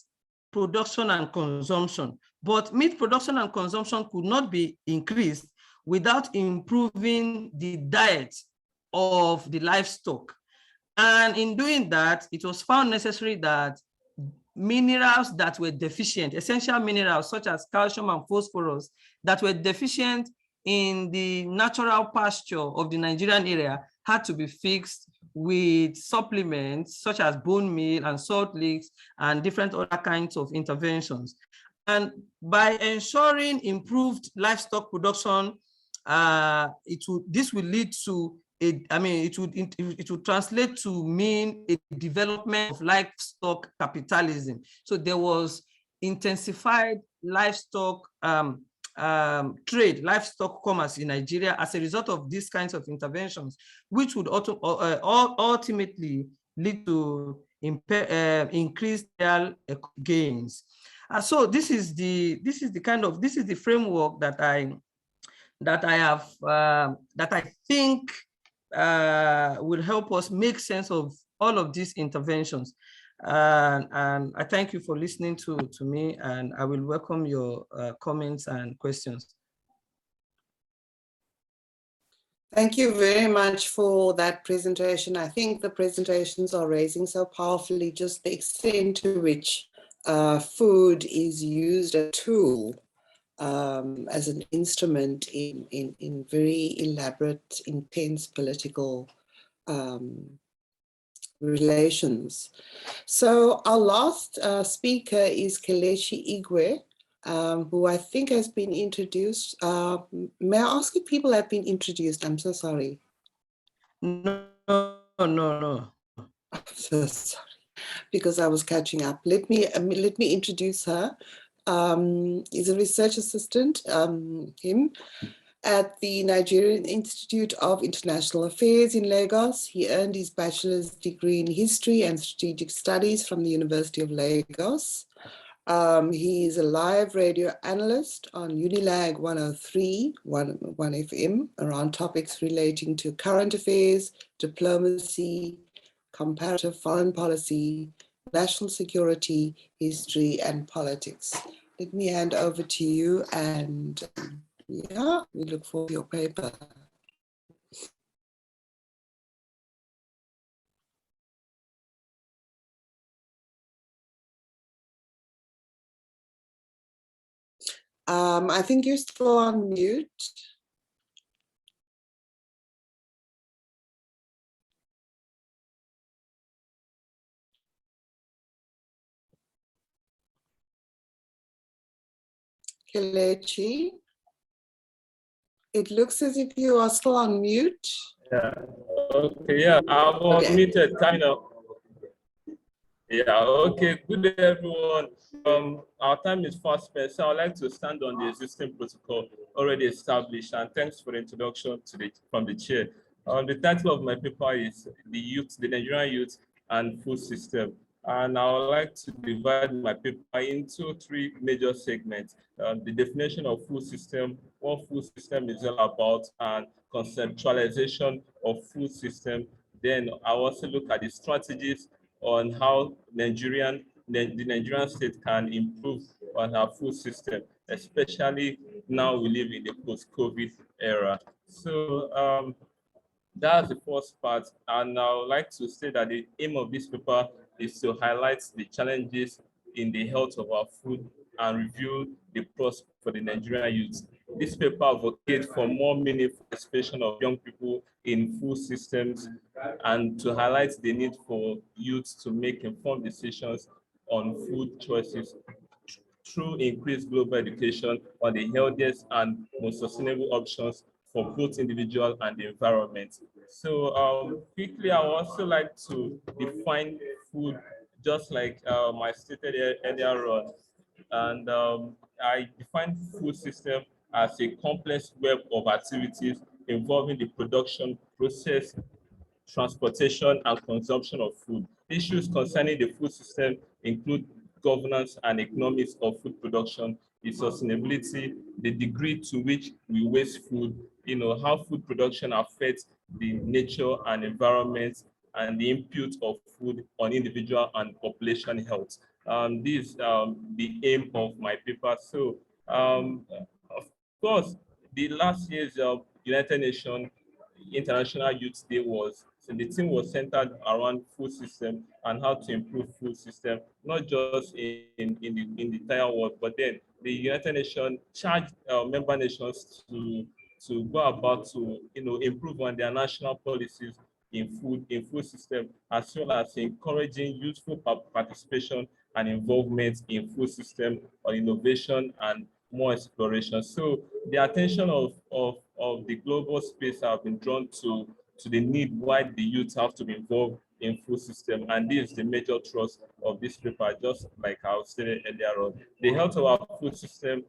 production and consumption. But meat production and consumption could not be increased without improving the diet of the livestock. And in doing that, it was found necessary that minerals that were deficient, essential minerals such as calcium and phosphorus that were deficient in the natural pasture of the Nigerian area had to be fixed with supplements such as bone meal and salt licks and different other kinds of interventions. And by ensuring improved livestock production this will lead to it would translate to mean a development of livestock capitalism. So there was intensified livestock trade, livestock commerce in Nigeria as a result of these kinds of interventions, which would ultimately lead to increased gains. So this is the framework that I think will help us make sense of all of these interventions. And I thank you for listening to me, and I will welcome your comments and questions. Thank you very much for that presentation. I think the presentations are raising so powerfully just the extent to which food is used as a tool, as an instrument in very elaborate, intense political relations. So our last speaker is Keleshi Igwe, who I think has been introduced. May I ask if people have been introduced? I'm so sorry. No. I'm so sorry, because I was catching up. Let me introduce her. He's a research assistant, at the Nigerian Institute of International Affairs in Lagos. He earned his bachelor's degree in history and strategic studies from the University of Lagos. He is a live radio analyst on Unilag 103, 1 FM, around topics relating to current affairs, diplomacy, comparative foreign policy, national security, history, and politics. Let me hand over to you, and yeah, we look forward to your paper. I think you're still on mute. Kelechi, it looks as if you are still on mute. Yeah. Okay. Yeah, I was muted, kind of. Yeah. Okay. Good day, everyone. Our time is fast spent, so I'd like to stand on the existing protocol already established. And thanks for the introduction from the chair. The title of my paper is the Nigerian Youth and Food System. And I would like to divide my paper into 3 major segments. The definition of food system, what food system is all about, and conceptualization of food system. Then I also look at the strategies on how the Nigerian state can improve on our food system, especially now we live in the post-COVID era. So that's the first part. And I would like to say that the aim of this paper is to highlight the challenges in the health of our food and review the prospects for the Nigerian youth. This paper advocates for more meaningful participation of young people in food systems and to highlight the need for youth to make informed decisions on food choices through increased global education on the healthiest and most sustainable options for both individual and the environment. So quickly, I would also like to define food, just like I stated earlier on. And I define food system as a complex web of activities involving the production, process, transportation, and consumption of food. Issues concerning the food system include governance and economics of food production, the sustainability, the degree to which we waste food, how food production affects the nature and environment, and the input of food on individual and population health. This is the aim of my paper. So, of course, the last year's United Nations International Youth Day so the theme was centered around food system and how to improve food system, not just in the entire world, but then the United Nations charged member nations to go about to improve on their national policies in food system, as well as encouraging youthful participation and involvement in food system on innovation and more exploration. So the attention of the global space have been drawn to the need why the youth have to be involved in food system. And this is the major thrust of this paper, just like I was saying earlier on. The health of our food system,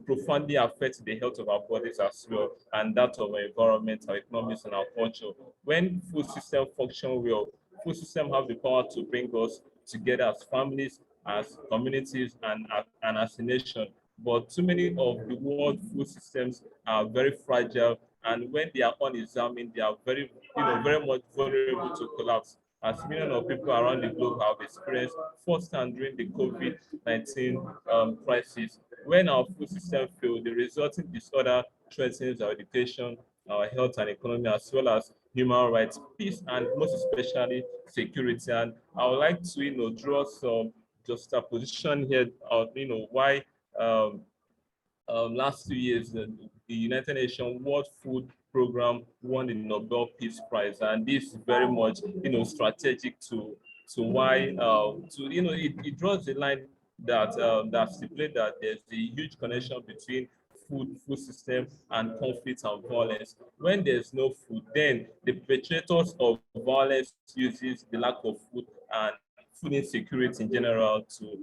profoundly affects the health of our bodies as well, and that of our environment, our economics, and our culture. When food system function well, food system have the power to bring us together as families, as communities, and as a nation. But too many of the world food systems are very fragile, and when they are unexamined, they are very, very much vulnerable to collapse, as millions of people around the globe have experienced firsthand during the COVID-19 crisis. When our food system fails, the resulting disorder threatens our education, our health and economy, as well as human rights, peace, and most especially security. And I would like to, draw some juxtaposition here of, why last 2 years, the United Nations World Food Program won the Nobel Peace Prize, and this is very much, strategic to why, it draws the line that that stipulates that there's a huge connection between food system and conflict and violence. When there's no food, then the perpetrators of violence uses the lack of food and food insecurity in general to,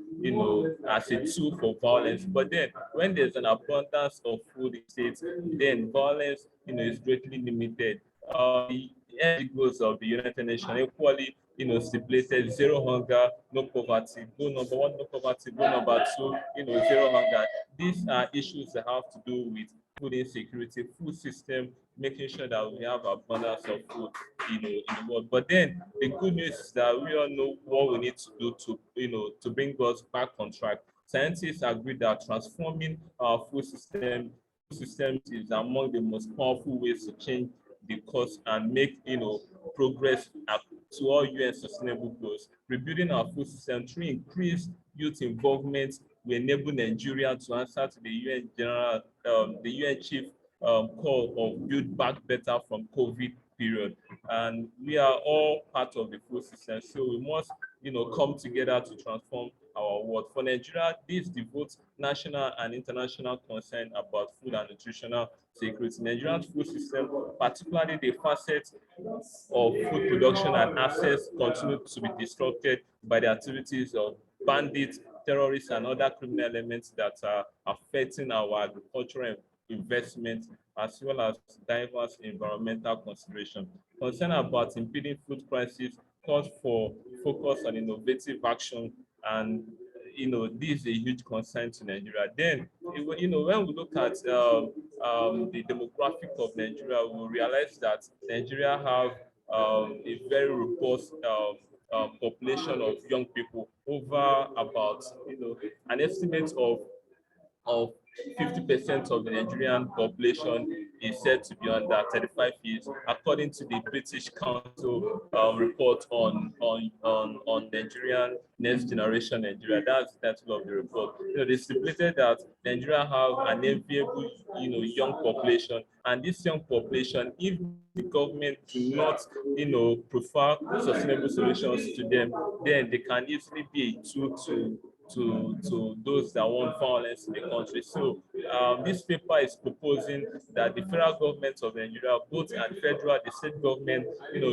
as a tool for violence. But then when there's an abundance of food in states, then violence, is greatly limited. The end goals of the United Nations equally, stipulated zero hunger, no poverty, goal number one, no poverty, goal number two, zero hunger. These are issues that have to do with food insecurity, food system, making sure that we have abundance of food, in the world. But then the good news is that we all know what we need to do to, to bring us back on track. Scientists agree that transforming our food systems is among the most powerful ways to change the course and make, progress to all UN sustainable goals. Rebuilding our food system through increased youth involvement will enable Nigeria to answer to the UN general, the UN chief call of build back better from COVID period. And we are all part of the food system, so we must, come together to transform our world. For Nigeria, this devotes national and international concern about food and nutritional security. Nigeria's food system, particularly the facets of food production and access, continue to be disrupted by the activities of bandits, terrorists, and other criminal elements that are affecting our agricultural investment, as well as diverse environmental consideration. Concern about impeding food crisis calls for focus on innovative action, and this is a huge concern to Nigeria. Then, when we look at the demographic of Nigeria, we realize that Nigeria have a very robust population of young people, over about an estimate of 50% of the Nigerian population is said to be under 35 years, according to the British Council report on Nigerian Next Generation Nigeria. That's the title of the report. They stipulated that Nigeria have an enviable, young population, and this young population, if the government do not, prefer sustainable solutions to them, then they can easily be a tool to those that want violence in the country. So this paper is proposing that the federal government of Nigeria, both at federal, the state government,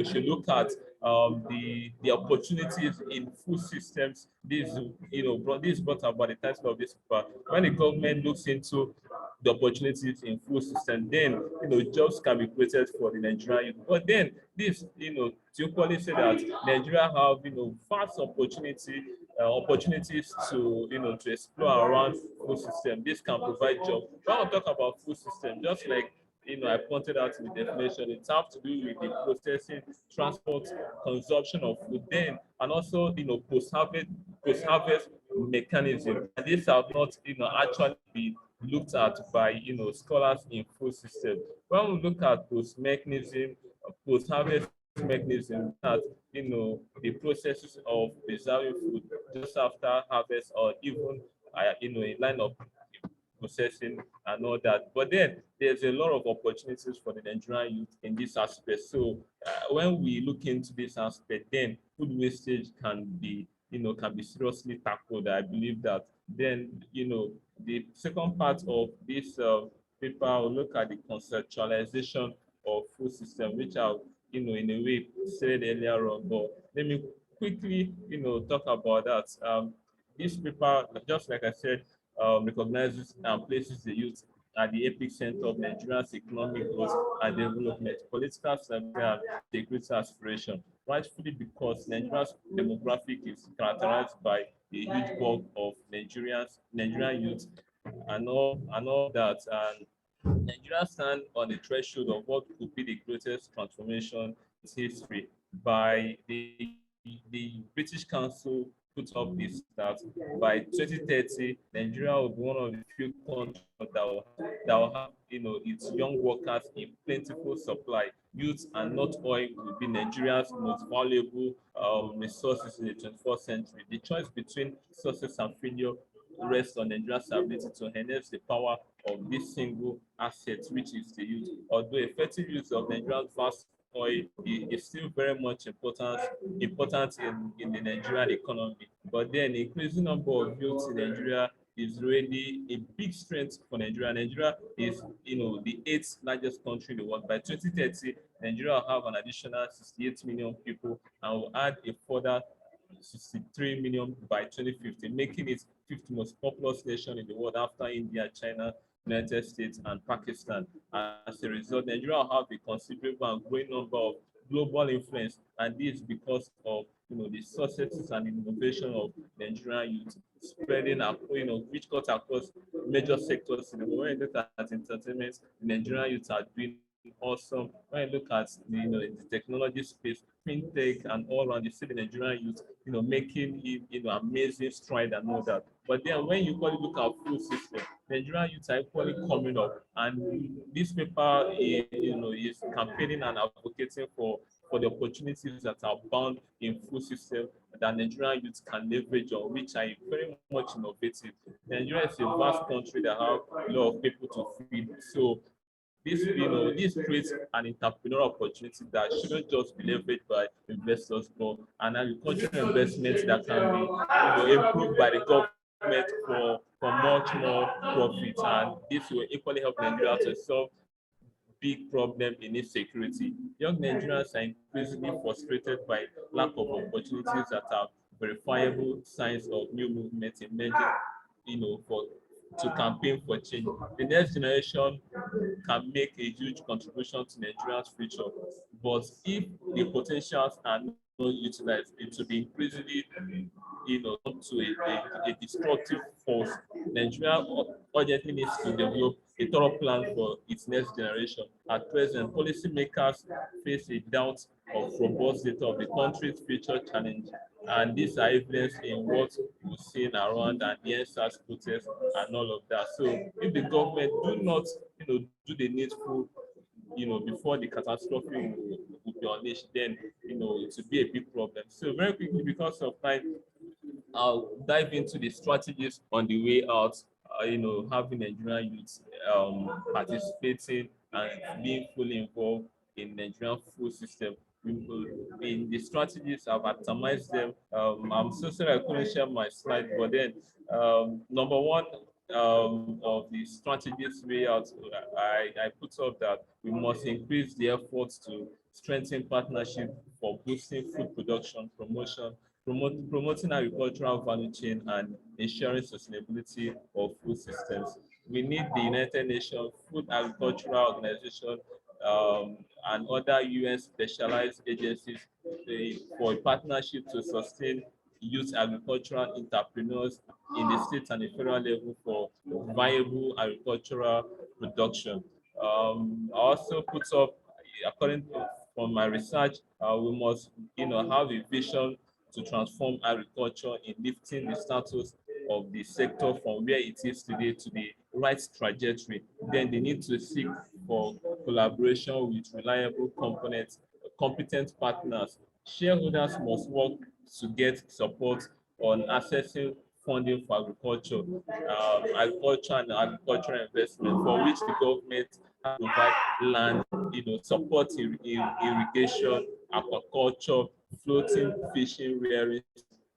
should look at the opportunities in food systems. This, this brought about the title of this paper. When the government looks into the opportunities in food system, then jobs can be created for the Nigerian youth. But then this, to equally say that Nigeria have vast opportunities to to explore around food system. This can provide jobs. When we talk about food system, just like I pointed out in the definition, it has to do with the processing, transport, consumption of food, then, and also post-harvest mechanism. And these have not actually been looked at by scholars in food system. When we look at post-harvest mechanism, that the processes of preserving food just after harvest, or even in line of processing and all that. But then there's a lot of opportunities for the Nigerian youth in this aspect. So when we look into this aspect, then food wastage can be seriously tackled. I believe that Then, the second part of this paper will look at the conceptualization of food system, which I've, in a way said earlier on, but let me quickly, talk about that. This paper, just like I said, recognizes and places the youth at the epicenter of Nigeria's economic growth and development, political stability, and security aspiration, rightfully because Nigeria's demographic is characterized by a huge bulk of Nigerian youth and all that. And Nigeria stands on the threshold of what could be the greatest transformation in history. By the British Council put up this that by 2030, Nigeria will be one of the few countries that will have, its young workers in plentiful supply. Youth and not oil will be Nigeria's most valuable resources in the 21st century. The choice between success and failure rests on Nigeria's ability to harness the power of this single asset, which is the youth. Although effective use of Nigeria's vast oil is still very much important in the Nigerian economy. But then increasing number of youths in Nigeria is really a big strength for Nigeria. Nigeria is, the 8th largest country in the world. By 2030, Nigeria will have an additional 68 million people and will add a further 63 million by 2050, making it 5th most populous nation in the world after India, China, United States, and Pakistan. As a result, Nigeria will have a considerable and growing number of global influence, and this because of the successes and innovation of Nigerian youth spreading, which cut across major sectors in the world. When you look at entertainment, Nigerian youth are doing awesome. When you look at in the technology space, fintech, and all around, you see the Nigerian youth, making amazing stride and all that. But then when you look at food system, Nigerian youth are equally coming up, and this paper is campaigning and advocating for the opportunities that are bound in food system that Nigerian youth can leverage on, which are very much innovative. Nigeria is a vast country that have a lot of people to feed. So this creates an entrepreneurial opportunity that shouldn't just be leveraged by investors, but an agricultural investment that can be improved by the government for much more profit. And this will equally help Nigeria to solve big problem in insecurity. Young Nigerians are increasingly frustrated by lack of opportunities that are verifiable signs of new movement emerging, to campaign for change. The next generation can make a huge contribution to Nigeria's future, but if the potentials are not utilized, it will be increasingly, to a destructive force. Nigeria urgently needs to develop a thorough plan for its next generation. At present, policymakers face a doubt of robust data of the country's future challenges, and these are evidence in what we've seen around and the NSAS protests and all of that. So if the government do not, do the needful, before the catastrophe will be unleashed, then it will be a big problem. So very quickly, because of time, I'll dive into the strategies on the way out. Having Nigerian youths participating and being fully involved in Nigerian food system. In the strategies, I've atomized them. I'm so sorry I couldn't share my slide, but then number one of the strategies way out, I put up that we must increase the efforts to strengthen partnership for boosting food production, promoting agricultural value chain, and ensuring sustainability of food systems. We need the United Nations Food Agricultural Organization and other UN specialized agencies for a partnership to sustain youth agricultural entrepreneurs in the state and the federal level for viable agricultural production. I also put up, according to from my research, we must have a vision to transform agriculture in lifting the status of the sector from where it is today to the right trajectory. Then they need to seek for collaboration with reliable competent partners. Shareholders must work to get support on accessing funding for agriculture, agriculture and agricultural investment, for which the government has to provide land, support irrigation, aquaculture, floating fishing rearing,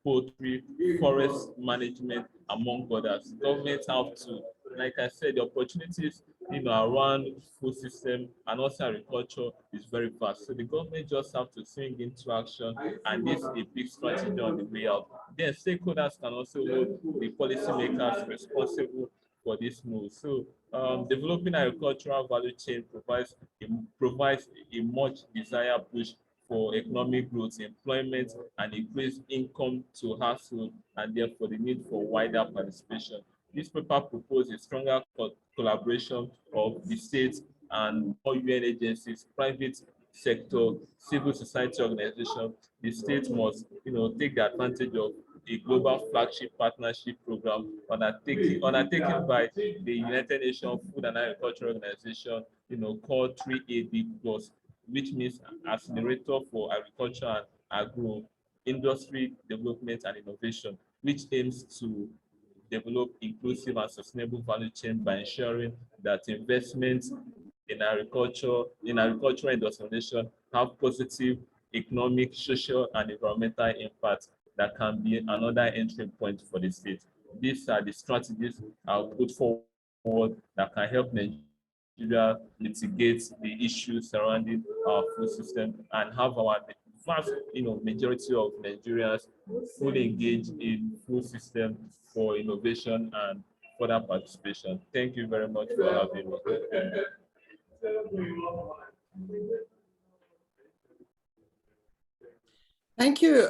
poultry, forest management, among others. Governments have to, like I said, the opportunities around food system and also agriculture is very vast. So the government just have to swing into action, and this is a big strategy on the way out. Then stakeholders can also hold the policymakers responsible for this move. So developing agricultural value chain provides a much desired push for economic growth, employment, and increased income to households, and therefore the need for wider participation. This paper proposes a stronger collaboration of the states and all UN agencies, private sector, civil society organizations. The state must, take the advantage of a global flagship partnership program undertaken by the United Nations Food and Agriculture Organization, called 3AD Plus, which means Accelerator for Agriculture and Agro Industry Development and Innovation, which aims to develop inclusive and sustainable value chain by ensuring that investments in agricultural industrialization have positive economic, social, and environmental impact that can be another entry point for the state. These are the strategies I'll put forward that can help Nigeria mitigate the issues surrounding our food system and have our vast, majority of Nigerians fully engaged in food system for innovation and further participation. Thank you very much for having me. Thank you,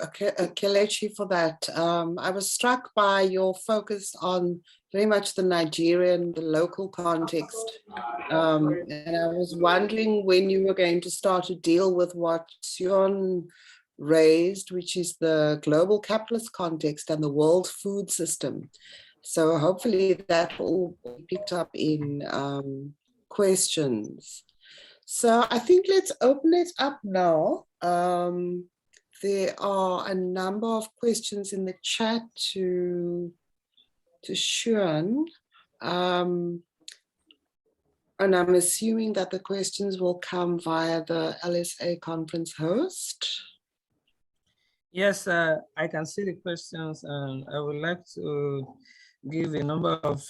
Kelechi, for that. I was struck by your focus on very much the Nigerian, the local context. And I was wondering when you were going to start to deal with what Sion raised, which is the global capitalist context and the world food system. So hopefully that will be picked up in questions. So I think let's open it up now. There are a number of questions in the chat to Shuan. And I'm assuming that the questions will come via the LSA conference host. Yes, I can see the questions, and I would like to give a number of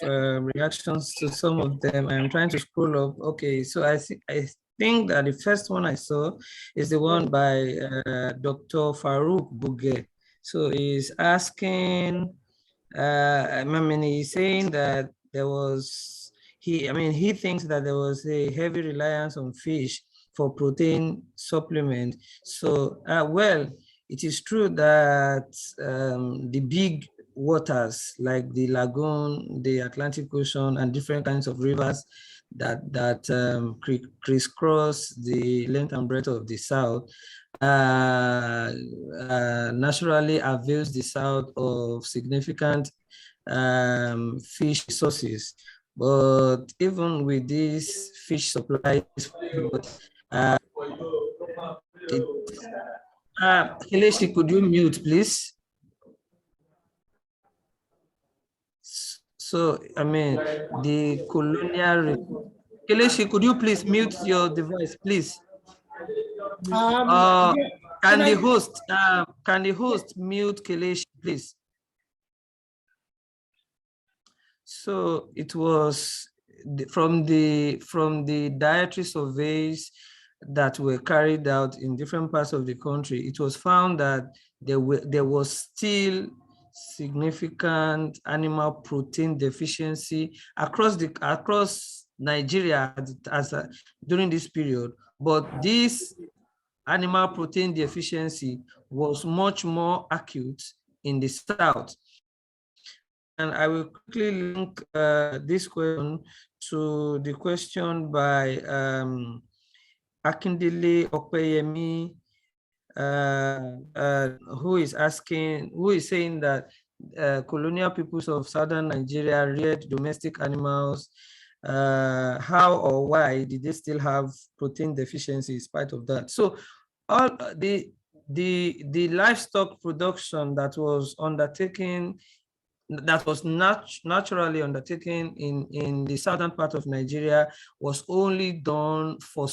reactions to some of them. I'm trying to scroll up. Okay, so I think that the first one I saw is the one by Dr. Farouk Bouguet. So he's asking, he's saying that there was, he thinks that there was a heavy reliance on fish for protein supplement. So, well, it is true that the big waters like the lagoon, the Atlantic Ocean, and different kinds of rivers that crisscross the length and breadth of the South naturally avails the South of significant fish resources. But even with these fish supplies, Keleshi, could you mute, please? So, the colonial... Keleshi, could you please mute your device, please? Can the host mute Keleshi, please? So it was from the dietary surveys that were carried out in different parts of the country. It was found that there was still significant animal protein deficiency across Nigeria during this period, but this animal protein deficiency was much more acute in the South. And I will quickly link this question to the question by Akindele Okpeyemi, who is saying that colonial peoples of southern Nigeria reared domestic animals. How or why did they still have protein deficiency in spite of that? So all the livestock production that was undertaken, that was naturally undertaken in the southern part of Nigeria, was only done for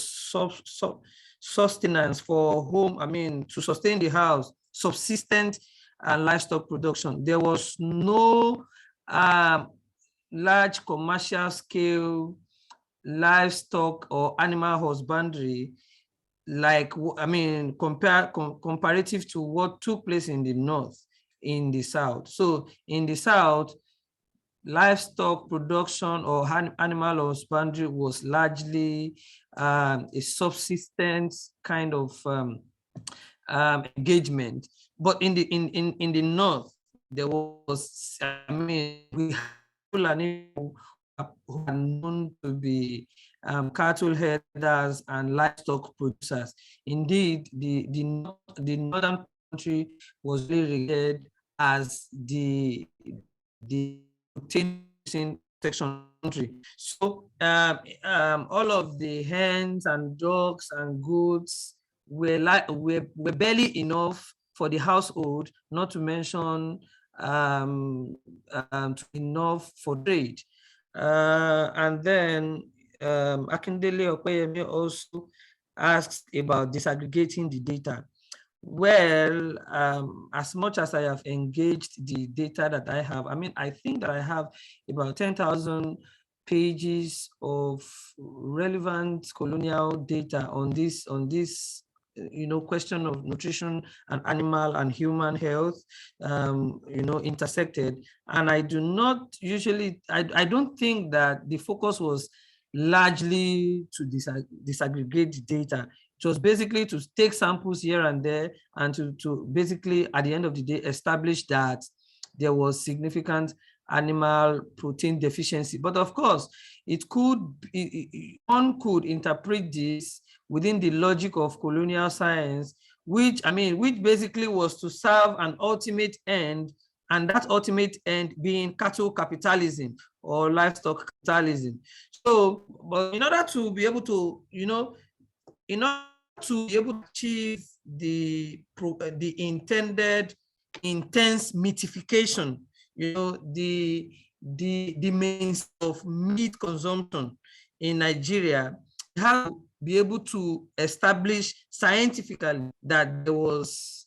sustenance, for home, to sustain the house, subsistent and livestock production. There was no large commercial scale livestock or animal husbandry, like, I mean, comparative to what took place in the north, in the south. So in the south, livestock production or animal husbandry was largely a subsistence kind of engagement. But in the north, there was, I mean, we have people who are known to be cattle herders and livestock producers. Indeed, the northern country was really regarded as the section country. So all of the hens and dogs and goats were barely enough for the household, not to mention enough for trade. And then Akindele Okoyemi also asks about disaggregating the data. Well, as much as I have engaged the data that I have, I mean, I think that I have about 10,000 pages of relevant colonial data on this, question of nutrition and animal and human health, intersected. And I do not usually, I don't think that the focus was largely to disaggregate the data. It was basically to take samples here and there and to basically, at the end of the day, establish that there was significant animal protein deficiency. But of course, one could interpret this within the logic of colonial science, which basically was to serve an ultimate end, and that ultimate end being cattle capitalism or livestock capitalism. So, but in order to be able to, achieve the intended intense meatification, the means of meat consumption in Nigeria, have to be able to establish scientifically that there was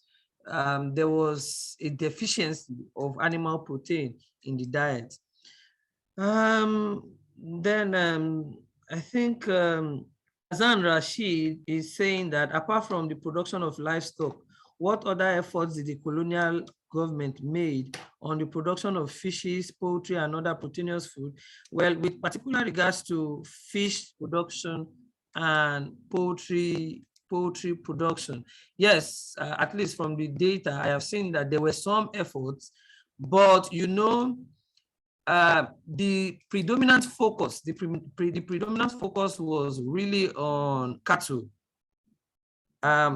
a deficiency of animal protein in the diet. Then I think Hassan Rashid is saying that apart from the production of livestock, what other efforts did the colonial government made on the production of fishes, poultry, and other proteinous food? Well, with particular regards to fish production and poultry production, yes, at least from the data, I have seen that there were some efforts, but the predominant focus, the predominant focus was really on cattle.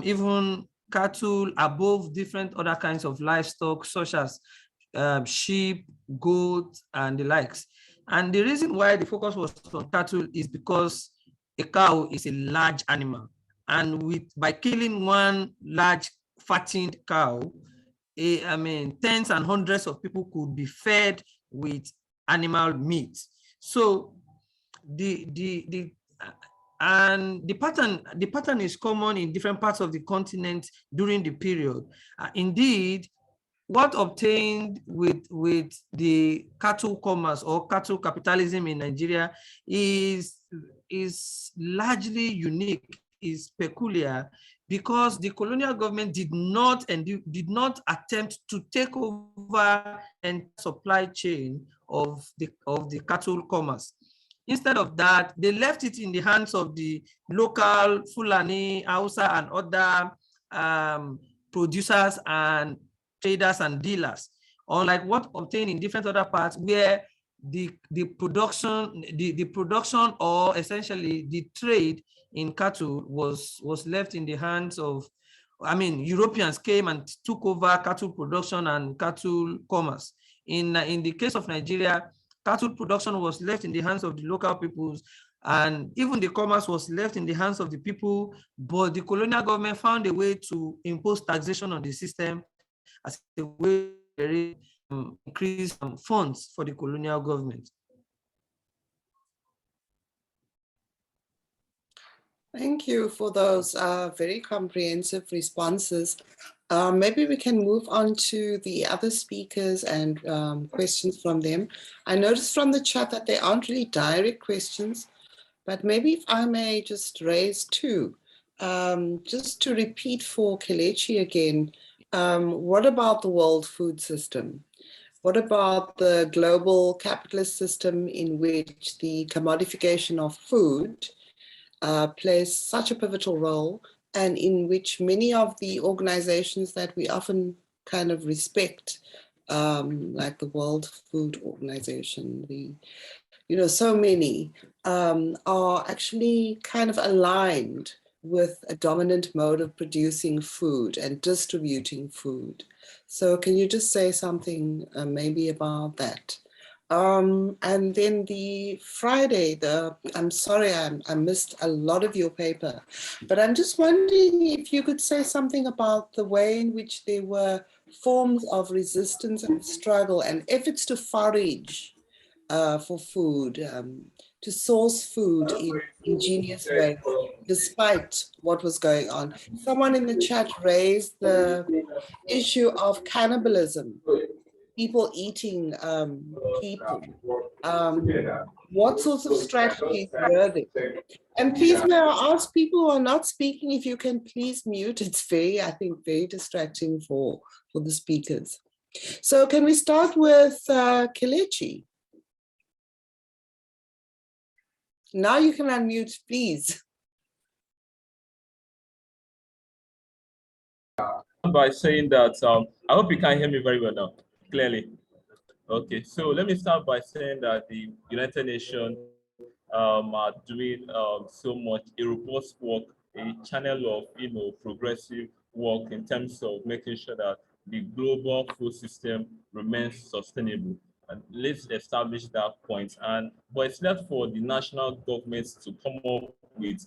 Even cattle above different other kinds of livestock, such as sheep, goats, and the likes. And the reason why the focus was on cattle is because a cow is a large animal. And by killing one large fattened cow, tens and hundreds of people could be fed with animal meat. So the pattern is common in different parts of the continent during the period. Indeed, what obtained with the cattle commerce or cattle capitalism in Nigeria is largely unique, is peculiar, because the colonial government did not attempt to take over and supply chain of the cattle commerce. Instead of that, they left it in the hands of the local Fulani, Hausa, and other producers and traders and dealers, unlike what obtained in different other parts, where the production or essentially the trade in cattle was left in the hands of, Europeans came and took over cattle production and cattle commerce. In the case of Nigeria, cattle production was left in the hands of the local peoples, and even the commerce was left in the hands of the people, but the colonial government found a way to impose taxation on the system as a way to increase funds for the colonial government. Thank you for those very comprehensive responses. Maybe we can move on to the other speakers and questions from them. I noticed from the chat that there aren't really direct questions, but maybe if I may just raise two. Just to repeat for Kelechi again, what about the world food system? What about the global capitalist system in which the commodification of food plays such a pivotal role, and in which many of the organizations that we often kind of respect, like the World Food Organization, so many are actually kind of aligned with a dominant mode of producing food and distributing food. So can you just say something maybe about that? And then the Friday, I'm sorry, I missed a lot of your paper, but I'm just wondering if you could say something about the way in which there were forms of resistance and struggle and efforts to forage for food, to source food in ingenious ways, despite what was going on. Someone in the chat raised the issue of cannibalism, people eating people. What sorts of strategies were there? And please, may I ask people who are not speaking, if you can please mute. It's very, I think, very distracting for the speakers. So can we start with Kelechi? Now you can unmute, please. By saying that, I hope you can hear me very well now, clearly. Okay, so let me start by saying that the United Nations are doing so much a robust work, a channel of progressive work in terms of making sure that the global food system remains sustainable. And let's establish that point. But it's left for the national governments to come up with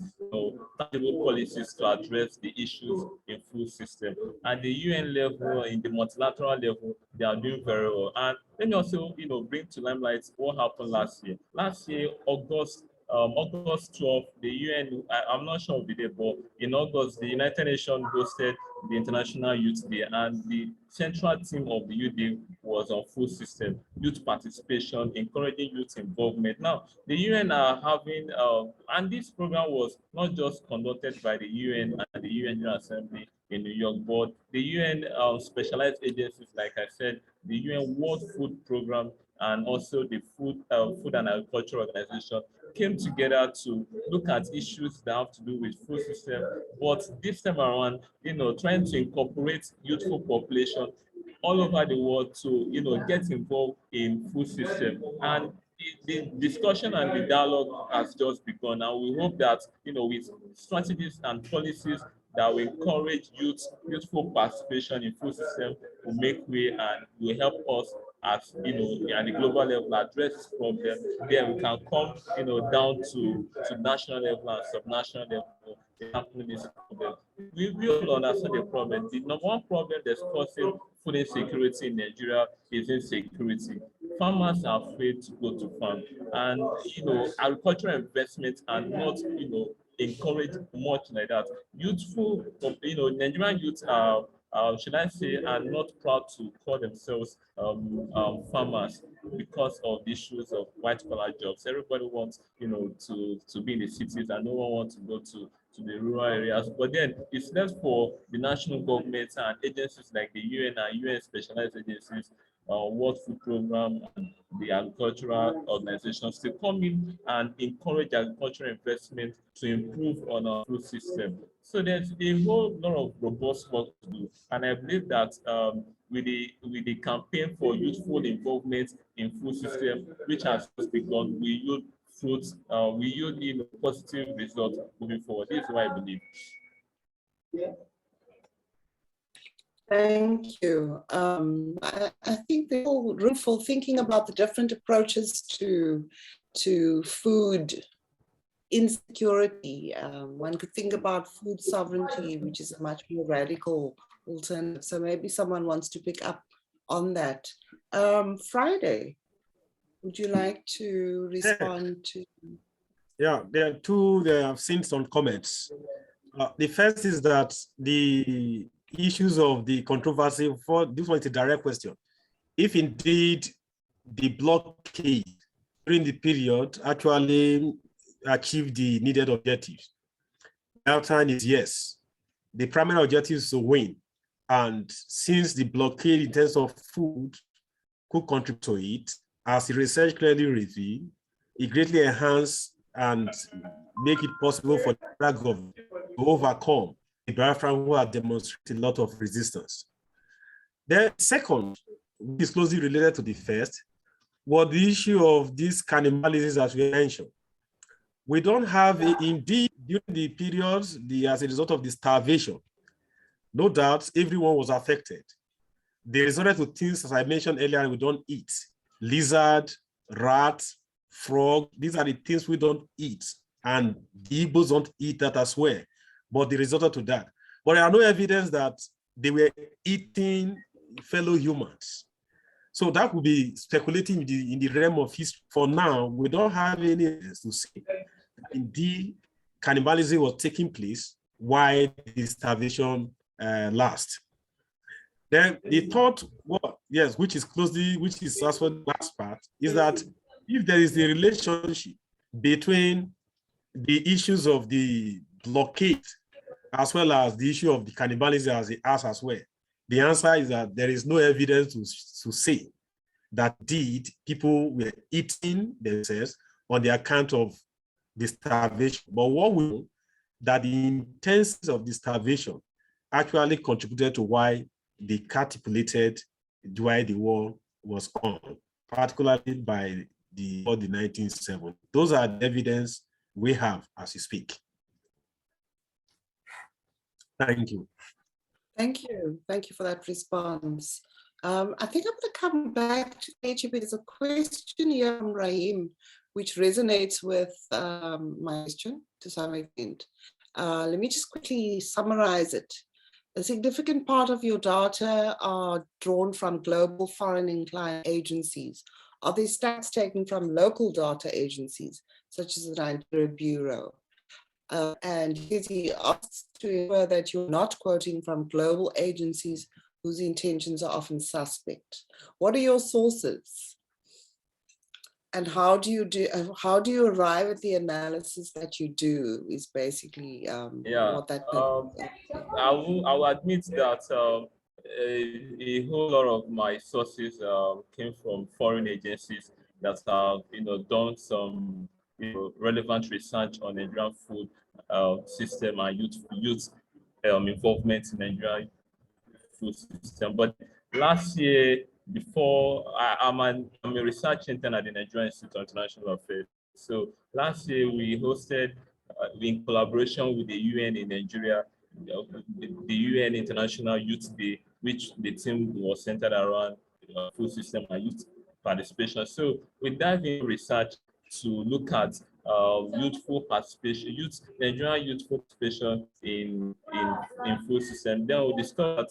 tangible policies to address the issues in food system. At the UN level, in the multilateral level, they are doing very well. And let me also, bring to limelight what happened last year. Last year, August 12th, the UN, I'm not sure of the date, but in August, the United Nations hosted the International Youth Day, and the central theme of the Youth Day was on food system, youth participation, encouraging youth involvement. Now, the UN are having, and this program was not just conducted by the UN and the UN General Assembly in New York, but the UN specialized agencies, like I said, the UN World Food Program, and also the Food and Agriculture Organization came together to look at issues that have to do with food system, but this time around, trying to incorporate youthful population all over the world to, get involved in food system. And the discussion and the dialogue has just begun, and we hope that, with strategies and policies that will encourage youthful participation in food system will make way and will help us at at the global level address this problem. Then we can come down to national level and subnational level tackling this problem. We all understand the problem. The number one problem that's causing food insecurity in Nigeria is insecurity. Farmers are afraid to go to farm, and agricultural investments are not encouraged much like that. Youthful, Nigerian youth are should I say, are not proud to call themselves farmers because of the issues of white collar jobs. Everybody wants, to be in the cities, and no one wants to go to the rural areas. But then it's left for the national governments and agencies like the UN and UN specialized agencies, World Food Program, and the agricultural organizations to come in and encourage agricultural investment to improve on our food system. So there's a whole lot of robust work to do, and I believe that with the campaign for youthful involvement in food system, which has just begun, we yield fruits, we yield positive results moving forward. This is what I believe. Thank you. I think the whole room for thinking about the different approaches to food insecurity. One could think about food sovereignty, which is a much more radical alternative. So maybe someone wants to pick up on that. Friday, would you like to respond to? Yeah, I've seen some comments. The first is that the issues of the controversy, for this one is a direct question. If indeed the blockade during the period actually achieved the needed objectives, the answer is yes. The primary objective is to win. And since the blockade in terms of food could contribute to it, as the research clearly revealed, it greatly enhanced and make it possible for the federal government to overcome the Biafran who have demonstrated a lot of resistance. Then second, which is closely related to the first, was the issue of this cannibalism as we mentioned. We don't have, indeed, during the periods, as a result of the starvation, no doubt everyone was affected. They resorted to things, as I mentioned earlier, we don't eat. Lizard, rat, frog, these are the things we don't eat. And the Igbos don't eat that as well, but they resorted to that. But there are no evidence that they were eating fellow humans. So that would be speculating in the realm of history. For now, we don't have any evidence to say that indeed cannibalism was taking place while the starvation lasts. Then the third one, yes, which is also the last part, is that if there is a relationship between the issues of the blockade as well as the issue of the cannibalism as well, the answer is that there is no evidence to say that indeed people were eating themselves on the account of the starvation. But what we know that the intensity of the starvation actually contributed to why they capitulated while the war was on, particularly by the 1970s. Those are the evidence we have as we speak. Thank you. Thank you. Thank you for that response. I think I'm going to come back to HB. There's a question here from Rahim, which resonates with my question to some extent. Let me just quickly summarize it. A significant part of your data are drawn from global foreign inclined agencies. Are these stats taken from local data agencies, such as the Nigeria Bureau? And he asks to ensure that you're not quoting from global agencies whose intentions are often suspect. What are your sources? And how do you arrive at the analysis that you do is basically what that I will admit that a whole lot of my sources came from foreign agencies that have done some relevant research on Nigerian food system and youth involvement in Nigerian food system. But last year, before I'm a research intern at the Nigerian Institute of International Affairs. So last year we hosted, in collaboration with the UN in Nigeria, the UN International Youth Day, which the theme was centered around food system and youth participation. So we dive into research to look at youthful participation, Nigerian youthful participation in food system. Then we discovered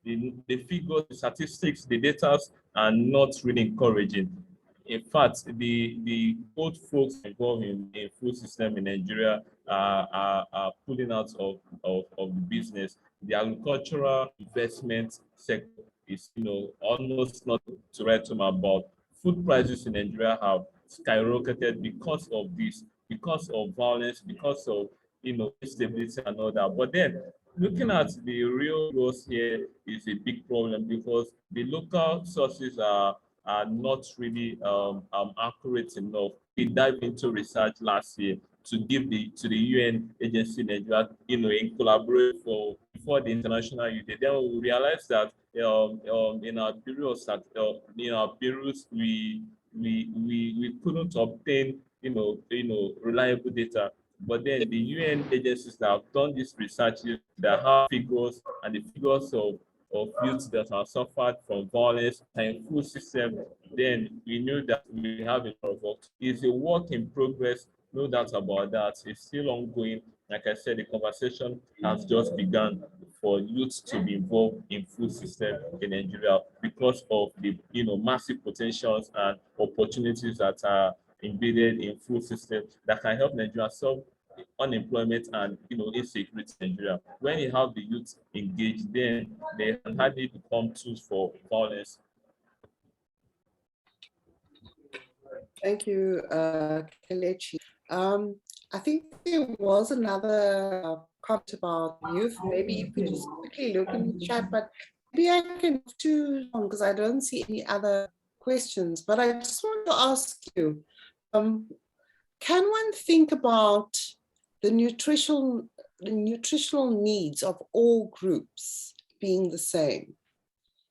the figures, the statistics, the data are not really encouraging. In fact, the old folks involved in food system in Nigeria are pulling out of the business. The agricultural investment sector is almost not to write home about. Food prices in Nigeria have skyrocketed because of this, because of violence, because of instability and all that. But then looking at the real growth here is a big problem because the local sources are not really accurate enough. We dived into research last year to give to the UN agency in Nigeria, in collaboration for the International Youth Day. Then we realized that in our bureaus, we couldn't obtain reliable data. But then the UN agencies that have done this research that have figures, and the figures of youths that have suffered from violence and food system, then we knew that we have a lot of work. It's a work in progress, no doubt about that. It's still ongoing. Like I said, the conversation has just begun for youth to be involved in food system in Nigeria because of the massive potentials and opportunities that are embedded in food system that can help Nigeria solve unemployment and insecurity in Nigeria. When you have the youth engaged, then they can hardly become tools for violence. Thank you, Kelechi. I think there was another comment about youth. Maybe you could just quickly look in the chat, but maybe I can move too long because I don't see any other questions. But I just want to ask you, can one think about the nutritional needs of all groups being the same?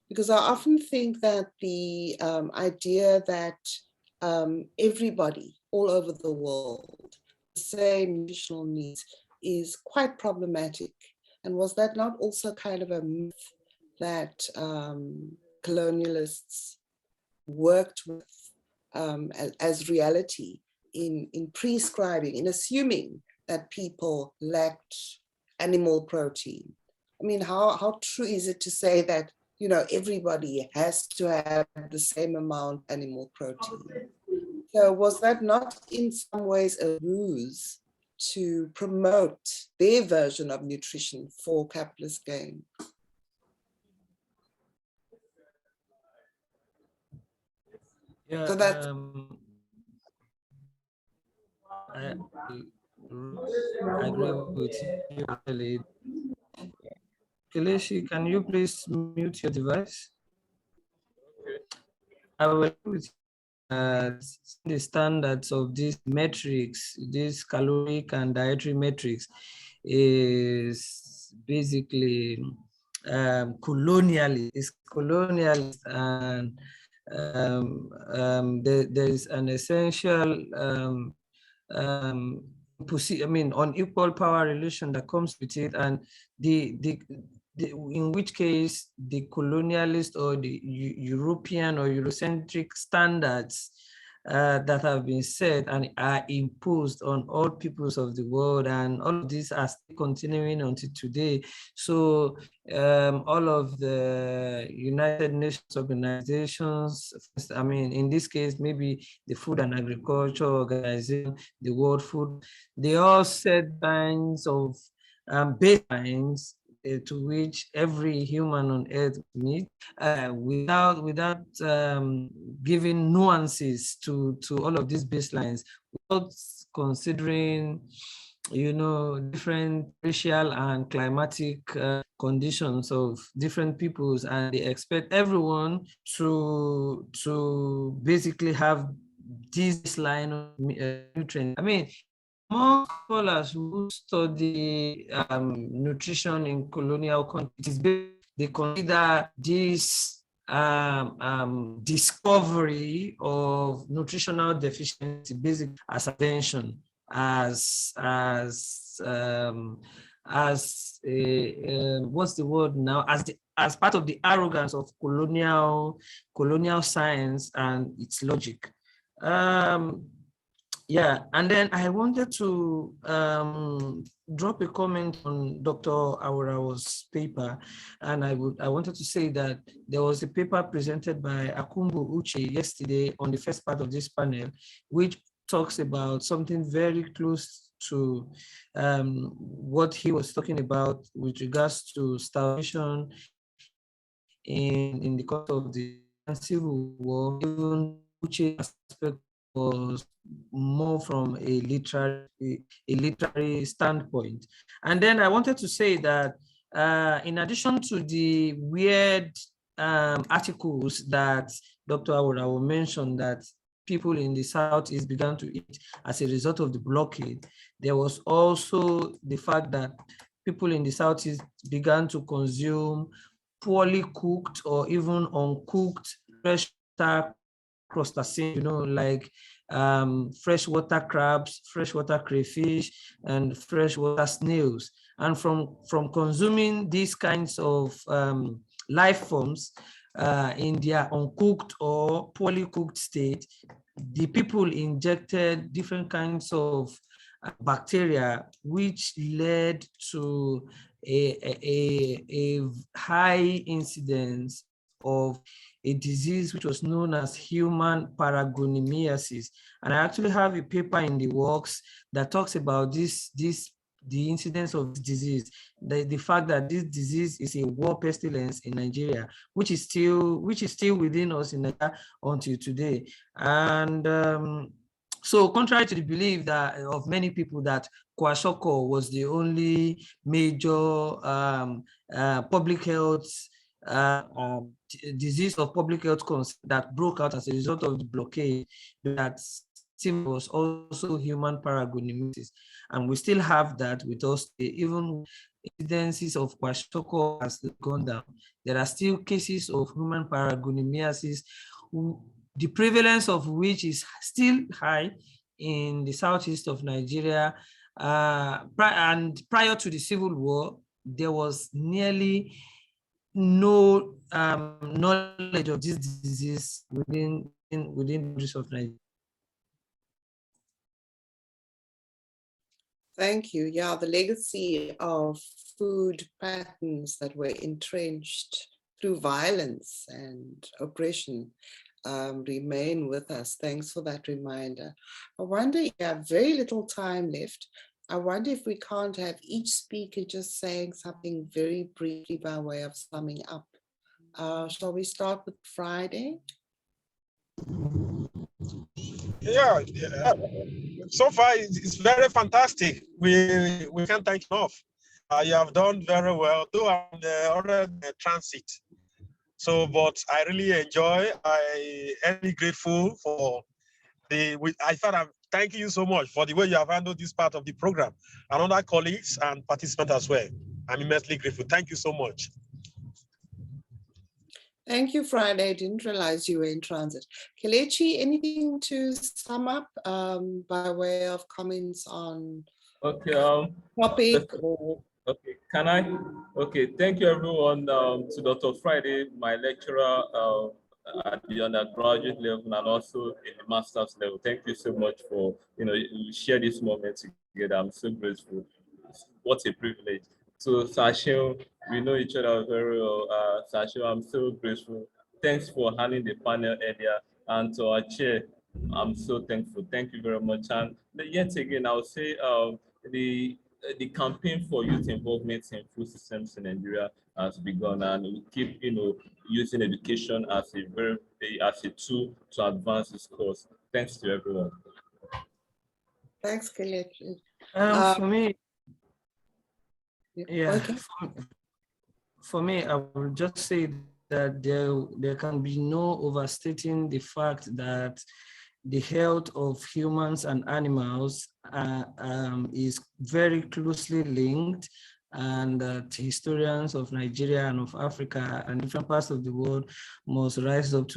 Because I often think that the idea that everybody all over the world, the same nutritional needs, is quite problematic. And was that not also kind of a myth that colonialists worked with as reality in prescribing, in assuming that people lacked animal protein? I mean, how true is it to say that everybody has to have the same amount of animal protein? So was that not in some ways a ruse to promote their version of nutrition for capitalist gain? Yeah, so that I agree with you, actually. Keleshi, can you please mute your device? I will with the standards of these metrics, these caloric and dietary metrics, is basically colonialist. It's colonialist, and there is an essential unequal power relation that comes with it, and in which case the colonialist or the European or Eurocentric standards that have been set and are imposed on all peoples of the world, and all of these are still continuing until today. So all of the United Nations organizations, in this case, maybe the Food and Agriculture Organization, the World Food, they all set kinds of baselines to which every human on earth meets, without giving nuances to all of these baselines, without considering different racial and climatic conditions of different peoples, and they expect everyone to basically have this line of nutrients. Most scholars who study nutrition in colonial countries, they consider this discovery of nutritional deficiency basically as attention, as what's the word now? As part of the arrogance of colonial science and its logic. Yeah, and then I wanted to drop a comment on Dr. Awurawo's paper, and I wanted to say that there was a paper presented by Akumbu Uche yesterday on the first part of this panel, which talks about something very close to what he was talking about with regards to starvation in the course of the Civil War. Even Uche aspect was more from a literary standpoint. And then I wanted to say that in addition to the weird articles that Dr. Awurawo mentioned, that people in the Southeast began to eat as a result of the blockade, there was also the fact that people in the Southeast began to consume poorly cooked or even uncooked freshwater crustaceans, like freshwater crabs, freshwater crayfish, and freshwater snails. And from consuming these kinds of life forms in their uncooked or poorly cooked state, the people injected different kinds of bacteria, which led to a high incidence of a disease which was known as human paragonomiasis. And I actually have a paper in the works that talks about the incidence of this disease, the fact that this disease is a war pestilence in Nigeria, which is still within us in Nigeria until today. And so contrary to the belief that of many people that kwashiorkor was the only major public health disease of public health concern that broke out as a result of the blockade, that was also human paragonomiasis, and we still have that with us today. Even incidences of kwashiorkor has gone down, there are still cases of human paragonomiasis, the prevalence of which is still high in the southeast of Nigeria. And prior to the Civil War, there was nearly no knowledge of this disease within the countries of Nigeria. Thank you. Yeah, the legacy of food patterns that were entrenched through violence and oppression remain with us. Thanks for that reminder. I wonder, you have very little time left. I wonder if we can't have each speaker just saying something very briefly by way of summing up. Shall we start with Friday? Yeah, so far it's very fantastic. We can't thank you enough. You have done very well, though I'm already in transit. So, but I really enjoy. I am grateful for I thought I'm thanking you so much for the way you have handled this part of the program, and other colleagues and participants as well. I'm immensely grateful. Thank you so much. Thank you, Friday. I didn't realize you were in transit. Kelechi, anything to sum up by way of comments on topic? Okay, can I? Okay, thank you everyone. To Dr. Friday, my lecturer at the undergraduate level and also in the master's level. Thank you so much for, you share this moment together. I'm so grateful. What a privilege. So Sashil, we know each other very well. Sashil, I'm so grateful. Thanks for handling the panel earlier. And to our chair, I'm so thankful. Thank you very much. And yet again, I'll say the campaign for youth involvement in food systems in Nigeria has begun, and we keep, using education as a tool to advance this cause. Thanks to everyone. Thanks, Kelechi. For me, yeah, okay. For me, I will just say that there can be no overstating the fact that the health of humans and animals is very closely linked, and that historians of Nigeria and of Africa and different parts of the world must rise up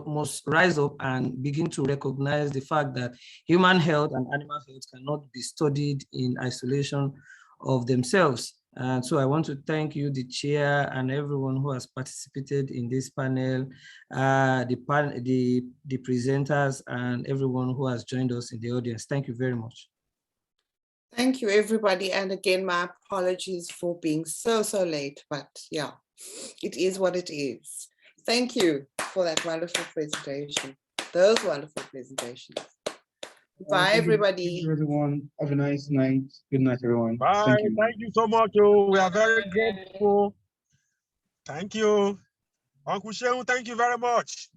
must rise up and begin to recognize the fact that human health and animal health cannot be studied in isolation of themselves. And so I want to thank you, the chair, and everyone who has participated in this panel, the presenters, and everyone who has joined us in the audience. Thank you very much. Thank you, everybody. And again, my apologies for being so late, but yeah, it is what it is. Thank you for that wonderful presentation, those wonderful presentations. Bye, everybody. Thank you, everyone. Have a nice night. Good night, everyone. Bye. Thank you so much. We are very grateful. Thank you. Uncle Shehu, thank you very much.